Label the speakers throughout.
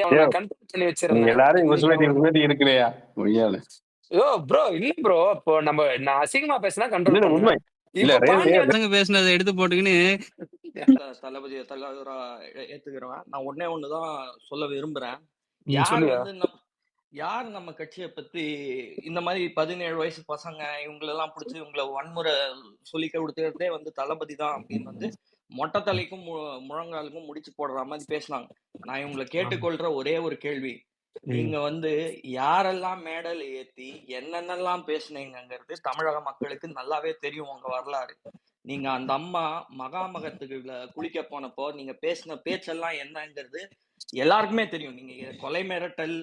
Speaker 1: அவன
Speaker 2: ஏய்,
Speaker 1: கண்ட்ரோல் பண்ணி
Speaker 2: நீங்க
Speaker 1: வச்சிருந்தேன்.
Speaker 2: எல்லாரும்
Speaker 1: இன்னைக்கு அவன்
Speaker 2: இவசுமதி இருக்கிறையா ஒய்யால
Speaker 1: ப்ரோ இல்ல ப்ரோ. இப்போ நான் அசிங்கமா பேசினா கண்ட்ரோல்
Speaker 2: இல்ல உண்மை
Speaker 1: பண்ணுவேன்.
Speaker 2: இல்ல
Speaker 1: இப்ப பாண்டியன்
Speaker 3: பசங்க பேசுனதை எடுத்து போட்டுக்கின்னு
Speaker 4: தளபதியை தலைவரா ஏத்துக்கிறவன். நான் ஒன்னே ஒண்ணுதான் சொல்ல விரும்புறேன். யார்
Speaker 1: சொல்லுயா.
Speaker 4: வந்து யார் நம்ம கட்சியை பத்தி இந்த மாதிரி 17 வயசு பசங்க இவங்களெல்லாம் பிடிச்சி இவங்களை வன்முறை சொல்லி கொடுத்ததே வந்து தளபதி தான் அப்படின்னு வந்து மொட்டை தலைக்கும் முழங்காலுக்கும் முடிச்சு போடுற மாதிரி பேசினாங்க. நான் இவங்களை கேட்டுக்கொள்ற ஒரே ஒரு கேள்வி, நீங்க வந்து யாரெல்லாம் மேடல் ஏத்தி என்னென்னலாம் பேசுனீங்கிறது தமிழக மக்களுக்கு நல்லாவே தெரியும் உங்க வரலாறு. நீங்க அந்த அம்மா மகாமகத்துக்குள்ள குளிக்க போனப்போ நீங்க பேசின பேச்செல்லாம் என்னங்கிறது எல்லாருக்குமே தெரியும். நீங்க கொலை மிரட்டல்,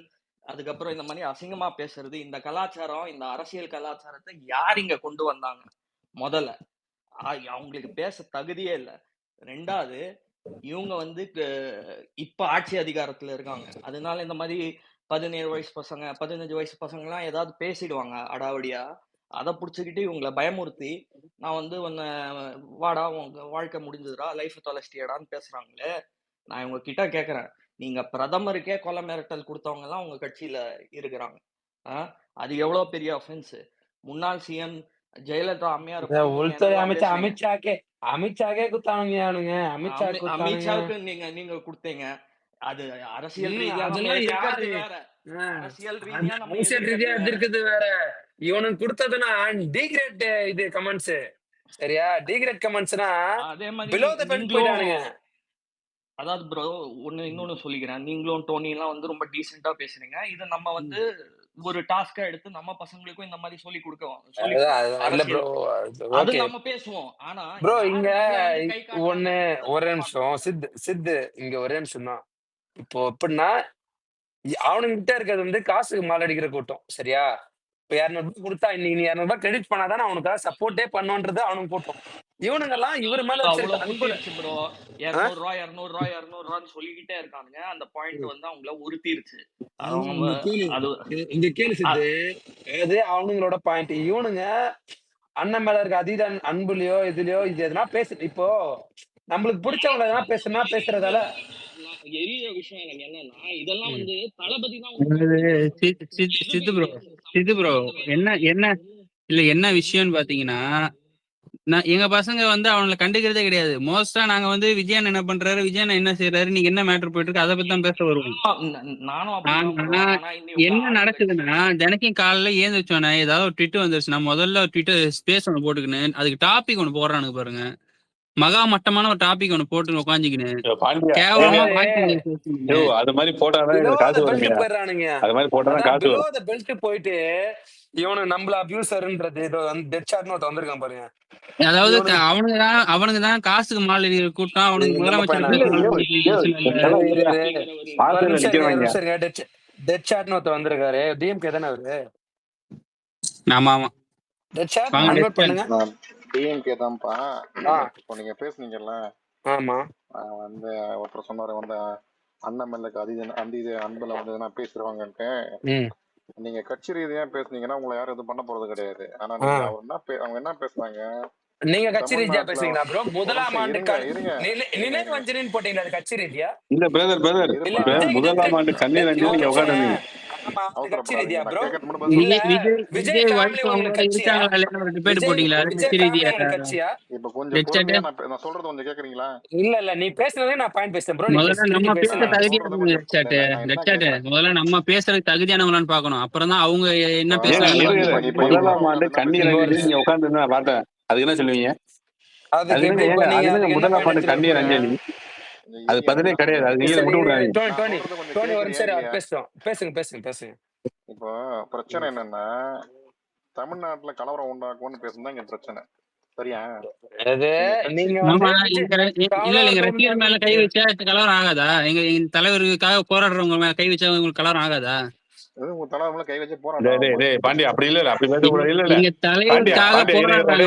Speaker 4: அதுக்கப்புறம் இந்த மாதிரி அசிங்கமா பேசுறது, இந்த கலாச்சாரம், இந்த அரசியல் கலாச்சாரத்தை யார் இங்க கொண்டு வந்தாங்க? முதல்ல அவங்களுக்கு பேச தகுதியே இல்லை. ரெண்டாவது, இவங்க வந்து இப்ப ஆட்சி அதிகாரத்துல இருக்காங்க. அதனால இந்த மாதிரி 17 வயசு பசங்க 15 வயசு பசங்க எல்லாம் ஏதாவது பேசிடுவாங்க அடாவடியா. அதை புடிச்சுக்கிட்டு இவங்களை பயமுறுத்தி நான் வந்து உன்னை வாடா உங்க வாழ்க்கை முடிஞ்சதுடா லைஃப் தொலைச்சிட்டியடான்னு பேசுறாங்களே. நான் இவங்க கிட்ட கேக்குறேன், நீங்க பிரதமருக்கே கொலை மிரட்டல் கொடுத்தவங்க எல்லாம் உங்க கட்சியில இருக்கிறாங்க. அது எவ்வளவு பெரிய அஃபென்ஸ். முன்னாள் சிஎம் ஜெயலலிதா அம்மையார்
Speaker 1: உள்துறை அமைச்சர் அமித்ஷாக்கே குத்தானுங்க.
Speaker 4: அமித்ஷாவுக்கு நீங்க கொடுத்தீங்க. அது அரசியல் ரீதியா வேற. அரசியல் ரீதியா
Speaker 1: எதிர்க்கிறது வேற. இவனுக்கு கொடுத்ததுன்னா டிகிரேட் இது கமெண்ட்ஸ். சரியா? டிகிரேட் கமெண்ட்ஸ்னா
Speaker 4: அதே மாதிரி
Speaker 1: பிலோ தி பெல்ட் போயிடானுங்க.
Speaker 4: அதாவது ப்ரோ இன்னொன்னு சொல்லிக்கிறேன், நீங்களும் டோனி எல்லாம் வந்து ரொம்ப டீசெண்டா பேசுறீங்க. இது நம்ம வந்து ஒரு டாஸ்கா எடுத்து நம்ம பசங்களுக்கும் இந்த மாதிரி சொல்லி கொடுக்கோம். அது நம்ம பேசுவோம். ஆனா
Speaker 1: ப்ரோ இங்க ஒரே நிமிஷம் சித்து இங்க ஒரே நிமிஷம் தான். இப்போ எப்படின்னா அவனுங்கிட்ட இருக்கிறது வந்து காசுக்கு மாலடிக்கிற கூட்டம். சரியா? இப்ப 200 ரூபாய் கொடுத்தா இன்னைக்கு 200 ரூபாய் கிரெடிட் பண்ணாதானே அவனுக்காக சப்போர்ட்டே பண்ணுன்றது அவனுக்கு கூட்டம். இவனுங்கெல்லாம் இவர் மேல
Speaker 4: ப்ரோ 200 ரூபான்னு சொல்லிக்கிட்டே இருக்கானுங்க. அந்த பாயிண்ட் வந்து அவங்கள உறுத்திருச்சு.
Speaker 1: இங்க கேளு சித்து, அது அவனுங்களோட பாயிண்ட். இவனுங்க அண்ணன் மேல இருக்க அதீத அன்புலயோ இதுலயோ இது எதுனா இப்போ நம்மளுக்கு பிடிச்சவங்க எதனா பேசுறதால
Speaker 4: எரிய விஷயம் எனக்கு என்னன்னா, இதெல்லாம் வந்து தளபதி தான்.
Speaker 3: சித்து ப்ரோ என்ன விஷயம்னு பாத்தீங்கன்னா, எங்க பசங்க வந்து அவங்களை கண்டுக்கிறதே கிடையாது. மோஸ்டா நாங்க வந்து விஜயன் என்ன பண்றாரு, விஜயன் என்ன செய்யறாரு, நீங்க என்ன மேட்டர் போயிட்டு இருக்கு, அதை பத்தி தான் பேச வருவோம். என்ன நடக்குதுன்னா, தினைக்கும் காலையில ஏந்து வச்சோன்னே ஏதாவது ஒரு ட்விட் வந்துருச்சுன்னா முதல்ல ட்விட்டர் ஸ்பேஸ் ஒண்ணு போட்டுக்கின்னு அதுக்கு டாபிக் ஒண்ணு போடுறானுங்க பாருங்க. மகா மட்டமான ஒரு டாபிக் ஒண்ணு போட்டு உட்காந்துக்கின்னு கேவலமா
Speaker 2: அது மாதிரி போட்டாதான் காசு
Speaker 1: போயிடுறானுங்க.
Speaker 2: அது மாதிரி போட்டாதான் காசு
Speaker 1: பெல்ட் போயிட்டு இவனு நம்மள அபியூசர்ன்றது டெட் சாட்னு ஒருத்த வந்திருக்கான் பாருங்க.
Speaker 3: அதாவது அவனுக்கு தான் காசுக்கு மாலை கூட்டம். அவனுக்கு முதலமைச்சர்
Speaker 1: டெட் சாட்னு ஒருத்த வந்திருக்காரு. டிஎம்கே தானே அவரு?
Speaker 3: ஆமா ஆமா
Speaker 1: டெட் சாட் அன்மியூட் பண்ணுங்க.
Speaker 5: டிஎம்கே தான்ப்பா. இப்போ நீங்க பேசுனீங்கல்ல,
Speaker 1: ஆமா,
Speaker 5: வந்து ஒருத்தர் சொன்னாரு வந்து அண்ணாமலைக்கு அன்புல வந்து எதனா பேசுறவாங்கன்ட்டு. நீங்க கட்சி ரீதியா பேசுனீங்கன்னா உங்களை யாரும் எதுவும் பண்ண போறது கிடையாது. ஆனா நீங்க அவங்க என்ன பேசுனாங்க,
Speaker 1: நீங்க கட்சி ரீதியா பேசுறீங்களா ப்ரோ? முதலாம் ஆண்டு நினைவஞ்சலின்னு போட்டீங்களா? அது கட்சி ரீதியா
Speaker 2: இல்ல பிரதர் முதலாம் ஆண்டு கண்ணீர் அஞ்சலி உட்காந்து
Speaker 1: கட்சி ரீதியா ப்ரோ?
Speaker 3: விஜய் போட்டீங்களா கட்சி ரீதியா?
Speaker 5: இப்ப கொஞ்சம் நான் சொல்றது கொஞ்சம் கேக்குறீங்களா?
Speaker 1: இல்ல நீ பேசுனதே நான் பாயிண்ட் பேசுறேன் ப்ரோ.
Speaker 3: முதல்ல நம்ம பேச முதல்ல நம்ம பேசுறதுக்கு தகுதியானவங்களான்னு பாக்கணும். அப்புறம் தான் அவங்க என்ன பேசுறாங்க.
Speaker 2: முதலாம் ஆண்டு கண்ணீர் அஞ்சலி நீங்க உட்காந்து நான் பார்த்தேன். அதுக்கு என்ன சொல்லுவீங்க? முதலாம் ஆண்டு கண்ணீர் அஞ்சலி அது பதிலே கிடையாது. அது நீங்க விட்டு விடாதீங்க.
Speaker 1: பேசுங்க.
Speaker 5: இப்போ பிரச்சனை என்னன்னா, தமிழ்நாட்டுல கலவரம் உண்டாக்கும்னு பேசுனா இங்க பிரச்சனை. சரியா?
Speaker 3: ரசிகர் மேல கை வச்சா கலவரம் ஆகாதா? எங்க தலைவருக்காக போராடுறவங்க மேல கை வச்சா உங்களுக்கு கலவரம் ஆகாதா?
Speaker 5: கை வச்சு போராடுறாங்க.
Speaker 2: பாண்டியா அப்படி இல்ல அப்படி இல்ல
Speaker 3: நீங்க தலைவருக்காக போராடுறாங்க.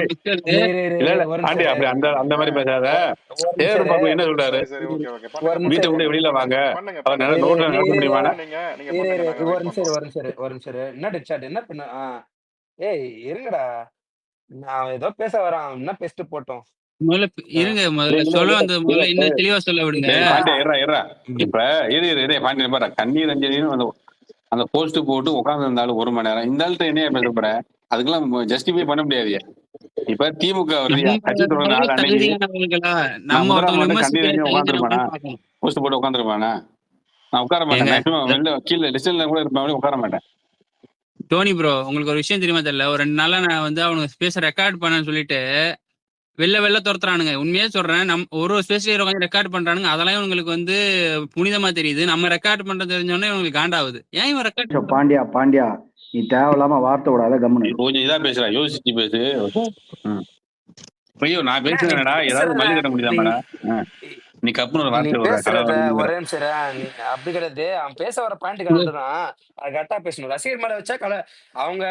Speaker 2: அந்த மாதிரி பேசாத. என்ன சொல்றாரு, வீட்டை விட்டு வெளியில வாங்க.
Speaker 1: என்ன பண்ண? ஏய் இருங்கடா, நான் ஏதோ பேச வரான். என்ன பேசிட்டு போட்டோம்.
Speaker 3: முதல்ல இருங்க, முதல்ல சொல்ல வந்த முதல்ல இன்னும் தெளிவா சொல்ல விடுங்க.
Speaker 2: பாண்டியா இப்ப பாண்டியன் பாரு கண்ணீர் அஞ்சலின்னு அந்த போஸ்ட் போட்டு உட்கார்ந்து இருந்தாலும் 1 மணி நேரம் இந்த ஆள்கிட்ட என்ன பேச போற? அதுக்கெல்லாம் ஜஸ்டிஃபை பண்ண முடியாது. இப்ப திமுக கட்சி தொடங்க நாள் அன்னைக்கு நான் முதலாம் மட்டும் கண்ணீர் அஞ்சலி உட்காந்துருப்பானா? போஸ்ட் போட்டு உட்காந்துருப்பானா? நான் உட்கார மாட்டேன். மேக்ஸிமம் வெளில கீழே லிஸ்ட்ல கூட இருப்பேன், உட்கார மாட்டேன்.
Speaker 3: டோனி ப்ரோ, உங்களுக்கு ஒரு விஷயம் தெரியுமா தெரியல, ஒரு 2 நாளா நான் வந்து அவனுக்கு பேச ரெக்கார்ட் பண்ணேன்னு சொல்லிட்டு வெளில துரத்துறானுங்க. உண்மையே சொல்றேன், ஒரு ஸ்பேஸ்ல உட்காந்து ரெக்கார்ட் பண்றானுங்க. அதெல்லாம் உங்களுக்கு வந்து புனிதமா தெரியுது. நம்ம ரெக்கார்ட் பண்றது தெரிஞ்சோடனே உங்களுக்கு காண்டாவுது. ஏன் இவன் ரெக்கார்ட்
Speaker 6: பாண்டியா நீ தேவையில்லாம வார்த்தை விடாத, கம்முனு
Speaker 2: கொஞ்சம் இதா பேசுறா, யோசிச்சு பேசு. ஐயோ நான் பேசுறேன்டா, ஏதாவது பதில் கட்ட முடியாமடா. நீ கப்புன்னு ஒரு வார்த்தை
Speaker 1: ஒரே நிமிஷம். நீ அப்படி கிடையாது, அவன் பேச வர பாயிண்ட் கரெக்ட் தான், அது கரெக்டா பேசணும். ரசிகர் மேல வச்சா அவங்க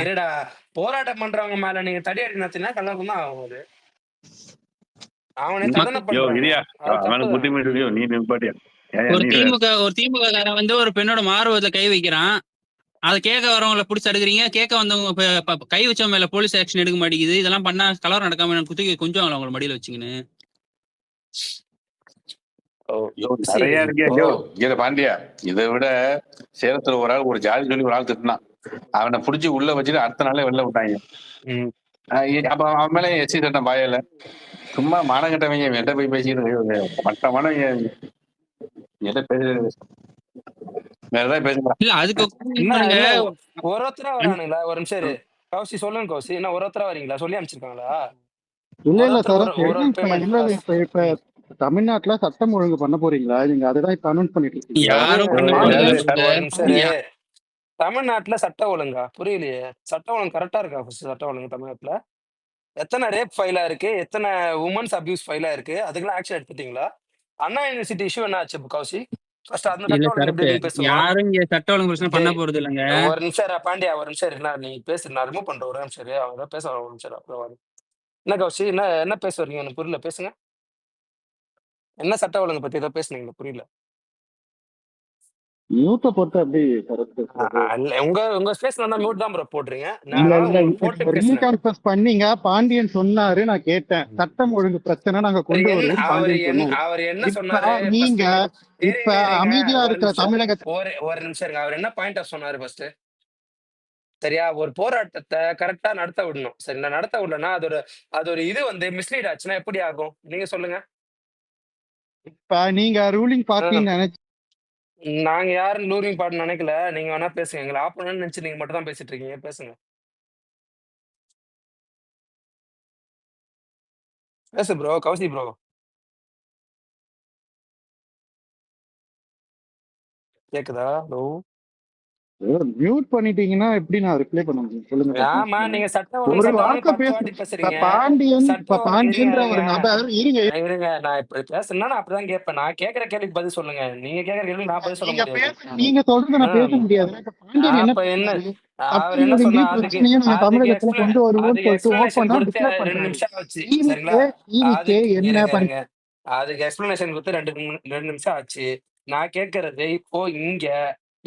Speaker 1: இருடா, போராட்டம் பண்றவங்க மேல நீங்க தடி அடி நடத்தினா கலக்கம் தான் ஆகும். அது அவனே
Speaker 3: ஒரு திமுக காரன் வந்து ஒரு பெண்ணோட மார்பகத்துல கை வைக்கிறான். அதை கேட்க வரவங்களை பிடிச்சி அடுக்குறீங்க. கேட்க வந்தவங்க கை வச்சவங்க மேல போலீஸ் ஆக்ஷன் எடுக்க மாட்டேங்குது. இதெல்லாம் பண்ணா கலவரம் நடக்காம குத்தி கொஞ்சம் அவங்கள மடியில வச்சுக்கின்னு
Speaker 2: நிறைய இருக்கு. பாண்டியா, இதை விட சேலத்துல ஒரு ஆள் ஒரு ஜாதி சொல்லி ஒரு ஆள் திட்டினான். அவனை புடிச்சு உள்ள வச்சுட்டு அடுத்த நாளே வெளில விட்டாங்க. அப்ப அவன் மேல எஸ்சி சட்டம் பாயல. சும்மா மானகட்டவங்க எட்ட போய் பேசிட்டு மட்டமானவங்க எட்ட பேச வேற ஏதாவது பேசுறேன்.
Speaker 3: அதுக்கு
Speaker 1: ஒருத்தரா வரானுங்களா? ஒரு நிமிஷம் கௌசி சொல்லுங்க. கௌசி என்ன ஒருத்தரா வரீங்களா? சொல்லி அனுப்பிச்சிருக்காங்களா?
Speaker 6: இல்ல சார், இப்ப தமிழ்நாட்டுல சட்டம் ஒழுங்கு பண்ண போறீங்களா? நீங்க அதுதான் இப்ப அனௌன்ஸ் பண்ணிட்டு
Speaker 1: இருக்கீங்க. தமிழ்நாட்டுல சட்ட ஒழுங்கா? புரியலையே. சட்ட ஒழுங்கு கரெக்டா இருக்கா? சட்ட ஒழுங்கு தமிழ்நாட்டுல எத்தனை ரேப் ஃபைலா இருக்கு, எத்தனை உமன்ஸ் அபியூஸ் ஃபைலா இருக்கு, அதுக்கெல்லாம் ஆக்ஷன் எடுத்துட்டீங்களா? அண்ணா யூனிவர்சிட்டி இஷ்யூ என்ன ஆச்சு கௌசி?
Speaker 3: சட்ட ஒழுங்கு பிரச்சனை பண்ண போறது இல்லைங்க.
Speaker 1: ஒரு நிமிஷம் பாண்டியா, ஒரு நிமிஷம் நீ பேசு, நான் ரிமூவ் பண்றேன். ஒரு நிமிஷம் அவங்க பேச ஒரு நிமிஷம். அப்புறம் என்ன கௌசி, என்ன பேச வரீங்க? எனக்கு புரியல, பேசுங்க. என்ன சட்ட ஒழுங்கு பத்தி ஏதோ பேசுனீங்க, புரியல.
Speaker 6: மியூட்டை போட்டு அப்படி
Speaker 1: உங்க ஸ்பேஸ் மியூட் தான் ப்ரோ போடுறீங்க.
Speaker 6: பண்ணீங்க. பாண்டியன் சொன்னாரு, நான் கேட்டேன். சட்டம் ஒழுங்கு பிரச்சனை நாங்க கொண்டு வருவோம்.
Speaker 1: அவர் என்ன சொன்னாரு?
Speaker 6: நீங்க இப்ப அமைதியா இருக்கிற தமிழக
Speaker 1: ஒரு நிமிஷம். அவர் என்ன பாயிண்ட் ஆஃப் சொன்னாரு ஃபர்ஸ்ட்? சரியா, ஒரு போராட்டத்தை கரெக்டா நடத்த விடணும். சரி, நான் நடத்த விடலன்னா அது ஒரு இது வந்து மிஸ்லீட் ஆச்சுன்னா எப்படி ஆகும்? நீங்க சொல்லுங்க.
Speaker 6: இப்ப நீங்க ரூலிங் பார்ட்டின்னு நினைச்சு,
Speaker 1: நாங்க யாரும் லூரிங் பார்ட்டி நினைக்கல. நீங்க வேணா பேசுங்க. எங்களை ஆப்போனன்ட் நினைச்சு நீங்க மட்டும் தான் பேசிட்டு இருக்கீங்க. பேசுங்க, பேசு ப்ரோ. கௌசி ப்ரோ கேக்குதா? ஹலோ,
Speaker 6: மியூட் பண்ணிட்டீங்கன்னா எப்படி நான் ரிப்ளை பண்ண முடியும் சொல்லுங்க.
Speaker 1: ஆமா, நீங்க
Speaker 6: ஒரு வார்த்தை பேசுறீங்க. பாண்டியன்ற ஒரு நபர்
Speaker 1: இருங்க. நான் இப்ப பேசுனா நான் அப்படிதான் கேட்பேன். நான் கேக்குற கேள்விக்கு பதில் சொல்லுங்க. நீங்க கேக்குற கேள்வி நான் பதில் சொல்ல முடியாது.
Speaker 6: நீங்க சொல்றது நான் பேச முடியாது.
Speaker 1: என்ன அவர் என்ன சொன்னா,
Speaker 6: தமிழகத்துல கொண்டு வருவோம்
Speaker 1: அதுக்கு எக்ஸ்பிளனேஷன் கொடுத்து 2 நிமிஷம் ஆச்சு. நான் கேக்குறது, இப்போ இங்க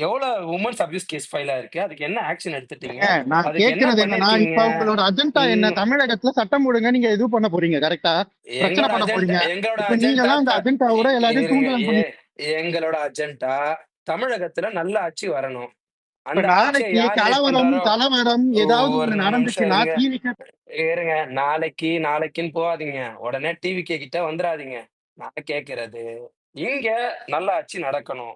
Speaker 1: எவ்வளவு உமன்ஸ் அபியூஸ் கேஸ் ஃபைலா இருக்கு, அதுக்கு என்ன ஆக்ஷன் எடுத்துட்டீங்க?
Speaker 6: நான் கேக்குறது என்னன்னா, இப்ப உங்களோட அஜெண்டா என்ன? தமிழகத்துல சட்டம் ஒழுங்கா நீங்க இது பண்ண போறீங்க, கரெக்டா? பிரச்சனை பண்ண போறீங்க.
Speaker 1: எங்களோட அஜெண்டா தமிழகத்துல நல்ல ஆட்சி வரணும்.
Speaker 6: கலவரம் ஏதாவது நடந்துச்சுன்னா
Speaker 1: இருங்க, நாளைக்குன்னு போகாதீங்க. உடனே டிவி கிட்ட வந்துடாதீங்க. நான் கேக்குறது, இங்க நல்ல ஆட்சி நடக்கணும்.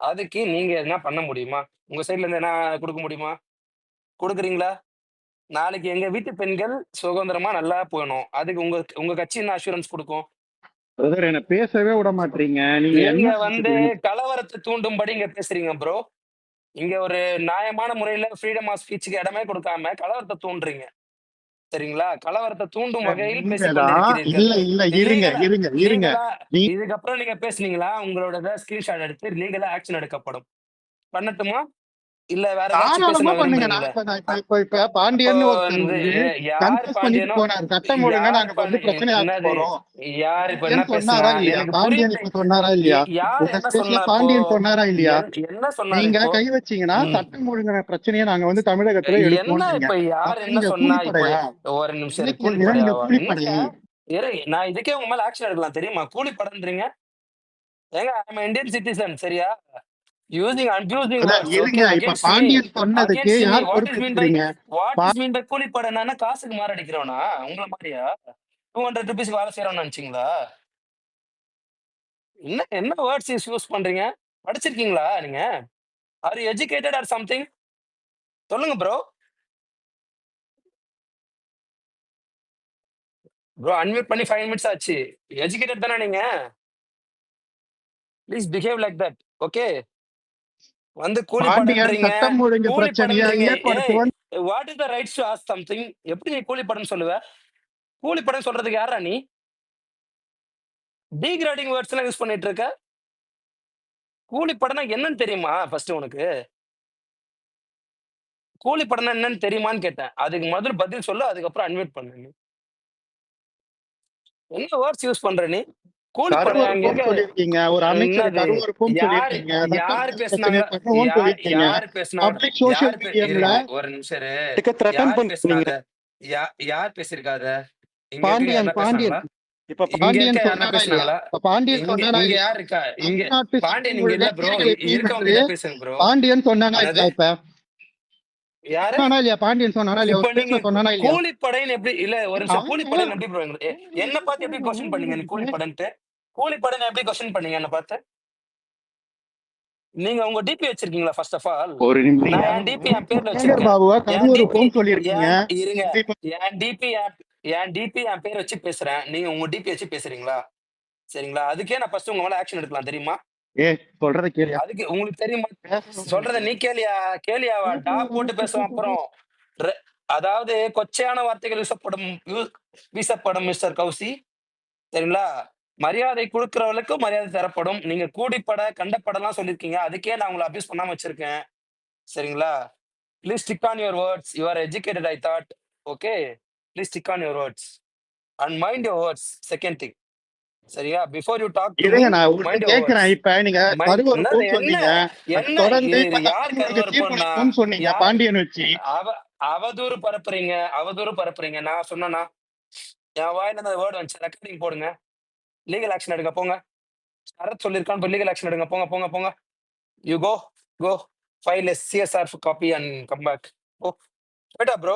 Speaker 1: அதுக்கு நீங்க என்ன பண்ண முடியுமா? உங்க சைட்ல இருந்து என்ன கொடுக்க முடியுமா? கொடுக்குறீங்களா? நாளைக்கு எங்க வீட்டு பெண்கள் சுதந்திரமா நல்லா போகணும். அதுக்கு உங்க கட்சி என்ன அஷூரன்ஸ் கொடுக்கும்?
Speaker 6: என்ன பேசவே விட மாட்டீங்க. நீங்க
Speaker 1: வந்து கலவரத்தை தூண்டும்படி இங்க பேசுறீங்க ப்ரோ. இங்க ஒரு நியாயமான முறையில ஃப்ரீடம் ஆஃப் ஸ்பீச்சுக்கு இடமே கொடுக்காம கலவரத்தை தூண்டுறீங்க. சரிங்களா? கலவரத்தை தூண்டும் வகையில் இதுக்கப்புறம் நீங்க பேசுனீங்களா, உங்களோட ஸ்கிரீன்ஷாட் எடுத்து லீகலா ஆக்ஷன் எடுக்கப்படும். பண்ணட்டுமா? இல்ல வேற ஏதாச்சும்
Speaker 6: தாராளமா
Speaker 1: பேச
Speaker 6: பண்ணுங்க.
Speaker 1: விரும்புறீங்களா?
Speaker 6: இப்ப
Speaker 1: அப்போ
Speaker 6: பாண்டியன் ஒருத்தர்
Speaker 1: வந்து
Speaker 6: வந்து
Speaker 1: யார்
Speaker 6: கன்ஃபஸ் பண்ணிட்டு
Speaker 1: பாண்டியனோ
Speaker 6: போனாரு. சட்டம் ஒழுங்கா
Speaker 1: யார்
Speaker 6: நாங்க வந்து பிரச்சனை ஆக்க
Speaker 1: என்னது
Speaker 6: போறோம்.
Speaker 1: யார் இப்ப என்ன
Speaker 6: பாண்டியன்
Speaker 1: பேசுனா
Speaker 6: சொன்னாரா இல்லையா?
Speaker 1: எனக்கு
Speaker 6: பாண்டியன்
Speaker 1: புரியுது.
Speaker 6: இப்ப சொன்னாரா இல்லையா?
Speaker 1: யார்
Speaker 6: உங்க
Speaker 1: என்ன
Speaker 6: ஸ்பேஸ்ல
Speaker 1: சொன்னா இப்போ?
Speaker 6: பாண்டியன் சொன்னாரா இல்லையா?
Speaker 1: என்ன சொன்னாரு
Speaker 6: நீங்க
Speaker 1: இப்போ?
Speaker 6: கை வச்சீங்கன்னா சட்டம் ஒழுங்கு பிரச்சனையை நாங்க வந்து தமிழகத்துல
Speaker 1: என்ன
Speaker 6: எடுப்போம்ன்றீங்க.
Speaker 1: இப்ப யார்
Speaker 6: அப்ப
Speaker 1: என்ன
Speaker 6: நீங்க
Speaker 1: சொன்னா? இப்போ
Speaker 6: கூலிப்படையா?
Speaker 1: ஒரு நிமிஷம்
Speaker 6: என்ன
Speaker 1: இரு,
Speaker 6: கேள்வினா நீங்க
Speaker 1: கூலிப்படையாவா?
Speaker 6: கூலிப்படை.
Speaker 1: என்னங்க நான் இதுக்கே உங்க மேல ஆக்ஷன் எடுக்கலாம் தெரியுமா? கூலிப்படன்றீங்க. ஏங்க ஐ இந்தியன் சிட்டிசன், சரியா? யூசிங் அன்யூசிங்
Speaker 6: அதான்
Speaker 1: வேர்ட்ஸ்
Speaker 6: இருங்க.
Speaker 1: ஓகே
Speaker 6: இப்ப
Speaker 1: அகைன்ஸ்ட் மீ.
Speaker 6: பாண்டியன் சொன்னதுக்கு
Speaker 1: அகைன்ஸ்ட் மீ
Speaker 6: யார்
Speaker 1: வாட் இஸ் மீன் பை
Speaker 6: பொறுப்பெடுத்துக்கிறீங்க?
Speaker 1: கூலிப்படனா காசுக்கு மாரடிக்கிறவனா? உங்கள மாதிரியா? 200 ரூபீஸ்க்கு வேலை செய்யறோம்னு நினைச்சீங்களா? என்ன என்ன வேர்ட்ஸ் யூஸ் பண்றீங்க? படிச்சிருக்கீங்களா நீங்க? Are you educated or something? சொல்லுங்க ப்ரோ. ப்ரோ அன்மியூட் பண்ணி 5 மினிட்ஸ் ஆச்சு. எஜுகேட்டட் தானே நீங்க? Please behave like that. Okay. வந்து கூலி
Speaker 6: பாண்டியன்
Speaker 1: படன்றீங்க.
Speaker 6: சட்டம் ஒழுங்கு
Speaker 1: கூலி
Speaker 6: பிரச்சனையை
Speaker 1: படன்றீங்க. ஏய்,
Speaker 6: ஏற்படுத்துவன்.
Speaker 1: What is the rights to ask something? எப்படி நீ கூலி படம் சொல்லுவ? கூலி படம் சொல்றதுக்கு யாரா நீ? டீகிரேடிங் வேர்ட்ஸ் எல்லாம் யூஸ் பண்ணிட்டு இருக்க. கூலி படம்னா என்னன்னு தெரியுமா ஃபர்ஸ்ட் உனக்கு? கூலி படம்னா என்னன்னு தெரியுமான்னு கேட்டேன். அதுக்கு முதல்ல பதில் சொல்லு, அதுக்கப்புறம் அன்மியூட் பண்ணு நீ. என்ன வேர்ட்ஸ் யூஸ் பண்ற நீ? கூலி படம் அங்க
Speaker 6: கருவறுப்பும்
Speaker 1: இருக்க
Speaker 6: சொல்லியிருக்கீங்க. ஒரு அமைச்சரை
Speaker 1: என்னது?
Speaker 6: கருவறுப்பும்
Speaker 1: யார்
Speaker 6: சொல்லியிருக்கீங்க. சட்டம்
Speaker 1: யார்
Speaker 6: ஒழுங்கு
Speaker 1: பேசுனாங்க?
Speaker 6: பிரச்சனையை பண்ணுவோம்னு சொல்லியிருக்கீங்க.
Speaker 1: யார் பேசுனாங்க?
Speaker 6: பப்ளிக் சோசியல்
Speaker 1: யார் இரு
Speaker 6: மீடியம்ல
Speaker 1: இரு ஒரு நிமிஷம் இரு.
Speaker 7: த்ரெட்டன்
Speaker 1: யார்
Speaker 7: பண்ணீங்க.
Speaker 1: பேசுனாத? யார் பேசியிருக்காத? இங்க இருக்க
Speaker 6: பாண்டியன்
Speaker 1: யாரா பேசுனாங்களா?
Speaker 6: பாண்டியன் இப்ப
Speaker 1: இங்க இருக்க
Speaker 6: பாண்டியன்
Speaker 1: யாரா
Speaker 6: சொன்னாரா இல்லையா?
Speaker 1: பேசுனாங்களா?
Speaker 6: இப்ப பாண்டியன்
Speaker 1: இங்க
Speaker 6: சொன்னாரா
Speaker 1: இங்க
Speaker 6: இல்லையா?
Speaker 1: யார் இருக்கா? இங்க
Speaker 6: தமிழ்நாட்டு
Speaker 1: பாண்டியன்
Speaker 6: சட்டம்
Speaker 1: இங்க
Speaker 6: ஒழுங்கை
Speaker 1: இல்ல ப்ரோ.
Speaker 6: சீர்குலைக்கும்
Speaker 1: இருக்கவங்க
Speaker 6: என்று
Speaker 1: கிட்ட பேசுங்க ப்ரோ.
Speaker 6: பாண்டியன் சொன்னானா
Speaker 1: என்னது?
Speaker 6: இல்லையா? இப்ப
Speaker 1: யாரு?
Speaker 6: சொன்னானா இல்லையா? பாண்டியன் சொன்னானா இல்லையா?
Speaker 1: இப்ப
Speaker 6: ஒரு
Speaker 1: நீங்க
Speaker 6: பேஸ்ல சொன்னானா இல்லையா?
Speaker 1: கூலிப்படைன்னு எப்படி இல்ல ஒரு நிமிஷம்
Speaker 6: அவங்க
Speaker 1: கூலிப்படைன்னு எப்படி ப்ரோ? என்ன பார்த்து எப்படி கொஸ்டின் பண்ணீங்க நீ கூலிப்படன்ட்டு? கூலிப்படைன்னு எப்படி கொஸ்டின் பண்ணீங்க என்ன பார்த்து? நீங்க உங்க டிபி வச்சிருக்கீங்களா ஃபர்ஸ்ட் ஆஃப் ஆல்?
Speaker 6: ஒரு
Speaker 1: நான்
Speaker 6: நிமிஷம்
Speaker 1: என் டிபி என் பேர்ல
Speaker 6: சேகர்
Speaker 1: வச்சிருக்கேன்.
Speaker 6: பாபுவா
Speaker 1: என் டிபி
Speaker 6: கருவறுப்பும் சொல்லியிருக்கீங்க.
Speaker 1: இருங்க.
Speaker 6: இப்ப
Speaker 1: என் டிபி என் பேர் வச்சு பேசுறேன். நீங்க உங்க டிபி வச்சு பேசுறீங்களா? சரிங்களா? அதுக்கே நான் ஃபர்ஸ்ட் உங்க மேல ஆக்ஷன் எடுக்கலாம் தெரியுமா?
Speaker 6: சொல்றத கேளியா?
Speaker 1: அதுக்கு உங்களுக்கு தெரியுமா? சொல்றத நீ கேளியா? கேளியாவா? போட்டு பேசுவோம் அப்புறம். ரெ- அதாவது கொச்சையான வார்த்தைகள் வீசப்படும் மிஸ்டர் கௌசி, சரிங்களா? மரியாதை கொடுக்கிறவர்களுக்கு மரியாதை தரப்படும். நீங்க கூடிப்பட கண்டப்படலாம் சொல்லிருக்கீங்க. அதுக்கே நான் உங்களை அபியூஸ் பண்ணாம வச்சிருக்கேன். சரிங்களா? Please stick on your words. You are educated I thought. Okay. Please stick on your words and mind your words. Second thing, சரியா? Before you talk to me,
Speaker 6: இருங்க, நான் உங்கள்ட்ட
Speaker 1: மைண்ட் யுவர்
Speaker 6: கேக்குறேன்.
Speaker 1: வேர்ட்ஸ்.
Speaker 6: இப்ப நீங்க
Speaker 1: மைண்ட் என்னது?
Speaker 6: கருவறுப்பும்
Speaker 1: என்ன
Speaker 6: சொன்னீங்க.
Speaker 1: என்ன
Speaker 6: தொடர்ந்து
Speaker 1: இது
Speaker 6: இப்ப
Speaker 1: யார்
Speaker 6: சட்டம் ஒழுங்கு
Speaker 1: கருவறுப்போம்னா?
Speaker 6: சீர்குலைக்கும் சொன்னீங்க
Speaker 1: யார்
Speaker 6: பாண்டியன் வச்சு.
Speaker 1: அவதூறு பரப்புறீங்க? அவதூறு பரப்புறீங்க. நான் சொன்னா என் வாயில அந்த வேர்டு வந்துச்சு. ரெக்கார்டிங் போடுங்க. லீகல் ஆக்ஷன் எடுங்க போங்க. சரத் சொல்லியிருக்கான். லீகல் ஆக்ஷன் எடுங்க போங்க போங்க போங்க. You go file CSR copy and come back. ஓ போய்ட்டா bro.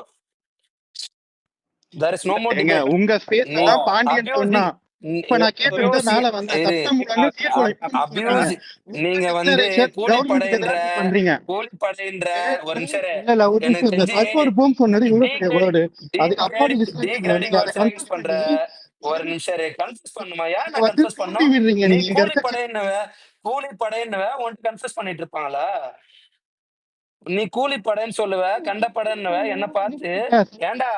Speaker 1: There is no more
Speaker 6: ஏங்க
Speaker 1: டிபேட்.
Speaker 6: உங்க ஸ்பேஸ்ல
Speaker 1: நீ
Speaker 6: தான் பாண்டியன் சொன்னா.
Speaker 1: அபியூசிங்
Speaker 6: இப்ப நான் கேட்டது மேல வந்த சட்டம் ஒழுங்கு சீர்குலைக்கும் சொல்றீங்க.
Speaker 1: அபியூஸ் நீங்க வந்து
Speaker 6: கவர்மெண்ட்
Speaker 1: கூலிப்படைன்ற
Speaker 6: எதிராக பண்றீங்க.
Speaker 1: ஒரு நிமிஷம் இரு.
Speaker 6: இல்ல ஒரு
Speaker 1: எனக்கு
Speaker 6: நிமிஷம். இந்த
Speaker 1: தெரிஞ்சு
Speaker 6: கருவறுப்பும் சொன்னது இவ்வளவு பெரிய வேர்டு. அதுக்கு அப்பாடி
Speaker 1: டீக்ரேடிங்
Speaker 6: நீங்க அதை
Speaker 1: வேர்ட்ஸ் யூஸ்
Speaker 6: கன்ஃபியூஸ்
Speaker 1: பண்ற.
Speaker 6: பண்ணி
Speaker 1: ஒரு நிமிஷம் இரு. கன்ஃபியூஸ் பண்ணுமா? ஏன்
Speaker 6: நீங்க
Speaker 1: நான்
Speaker 6: வந்து
Speaker 1: கன்ஃபியூஸ்
Speaker 6: தூண்டி
Speaker 1: பண்ணோம்?
Speaker 6: விடுறீங்க.
Speaker 1: நீ
Speaker 6: நீங்க இங்க இருக்க
Speaker 1: கூலிப்படைன்னுவ உன்ட்டு கன்ஃபியூஸ் பண்ணிட்டு இருப்பாங்களா? நீ கூலிப்படைன்னு சொல்லுவ, கண்டப்படன்னுவ. என்ன பார்த்து ஏன்டா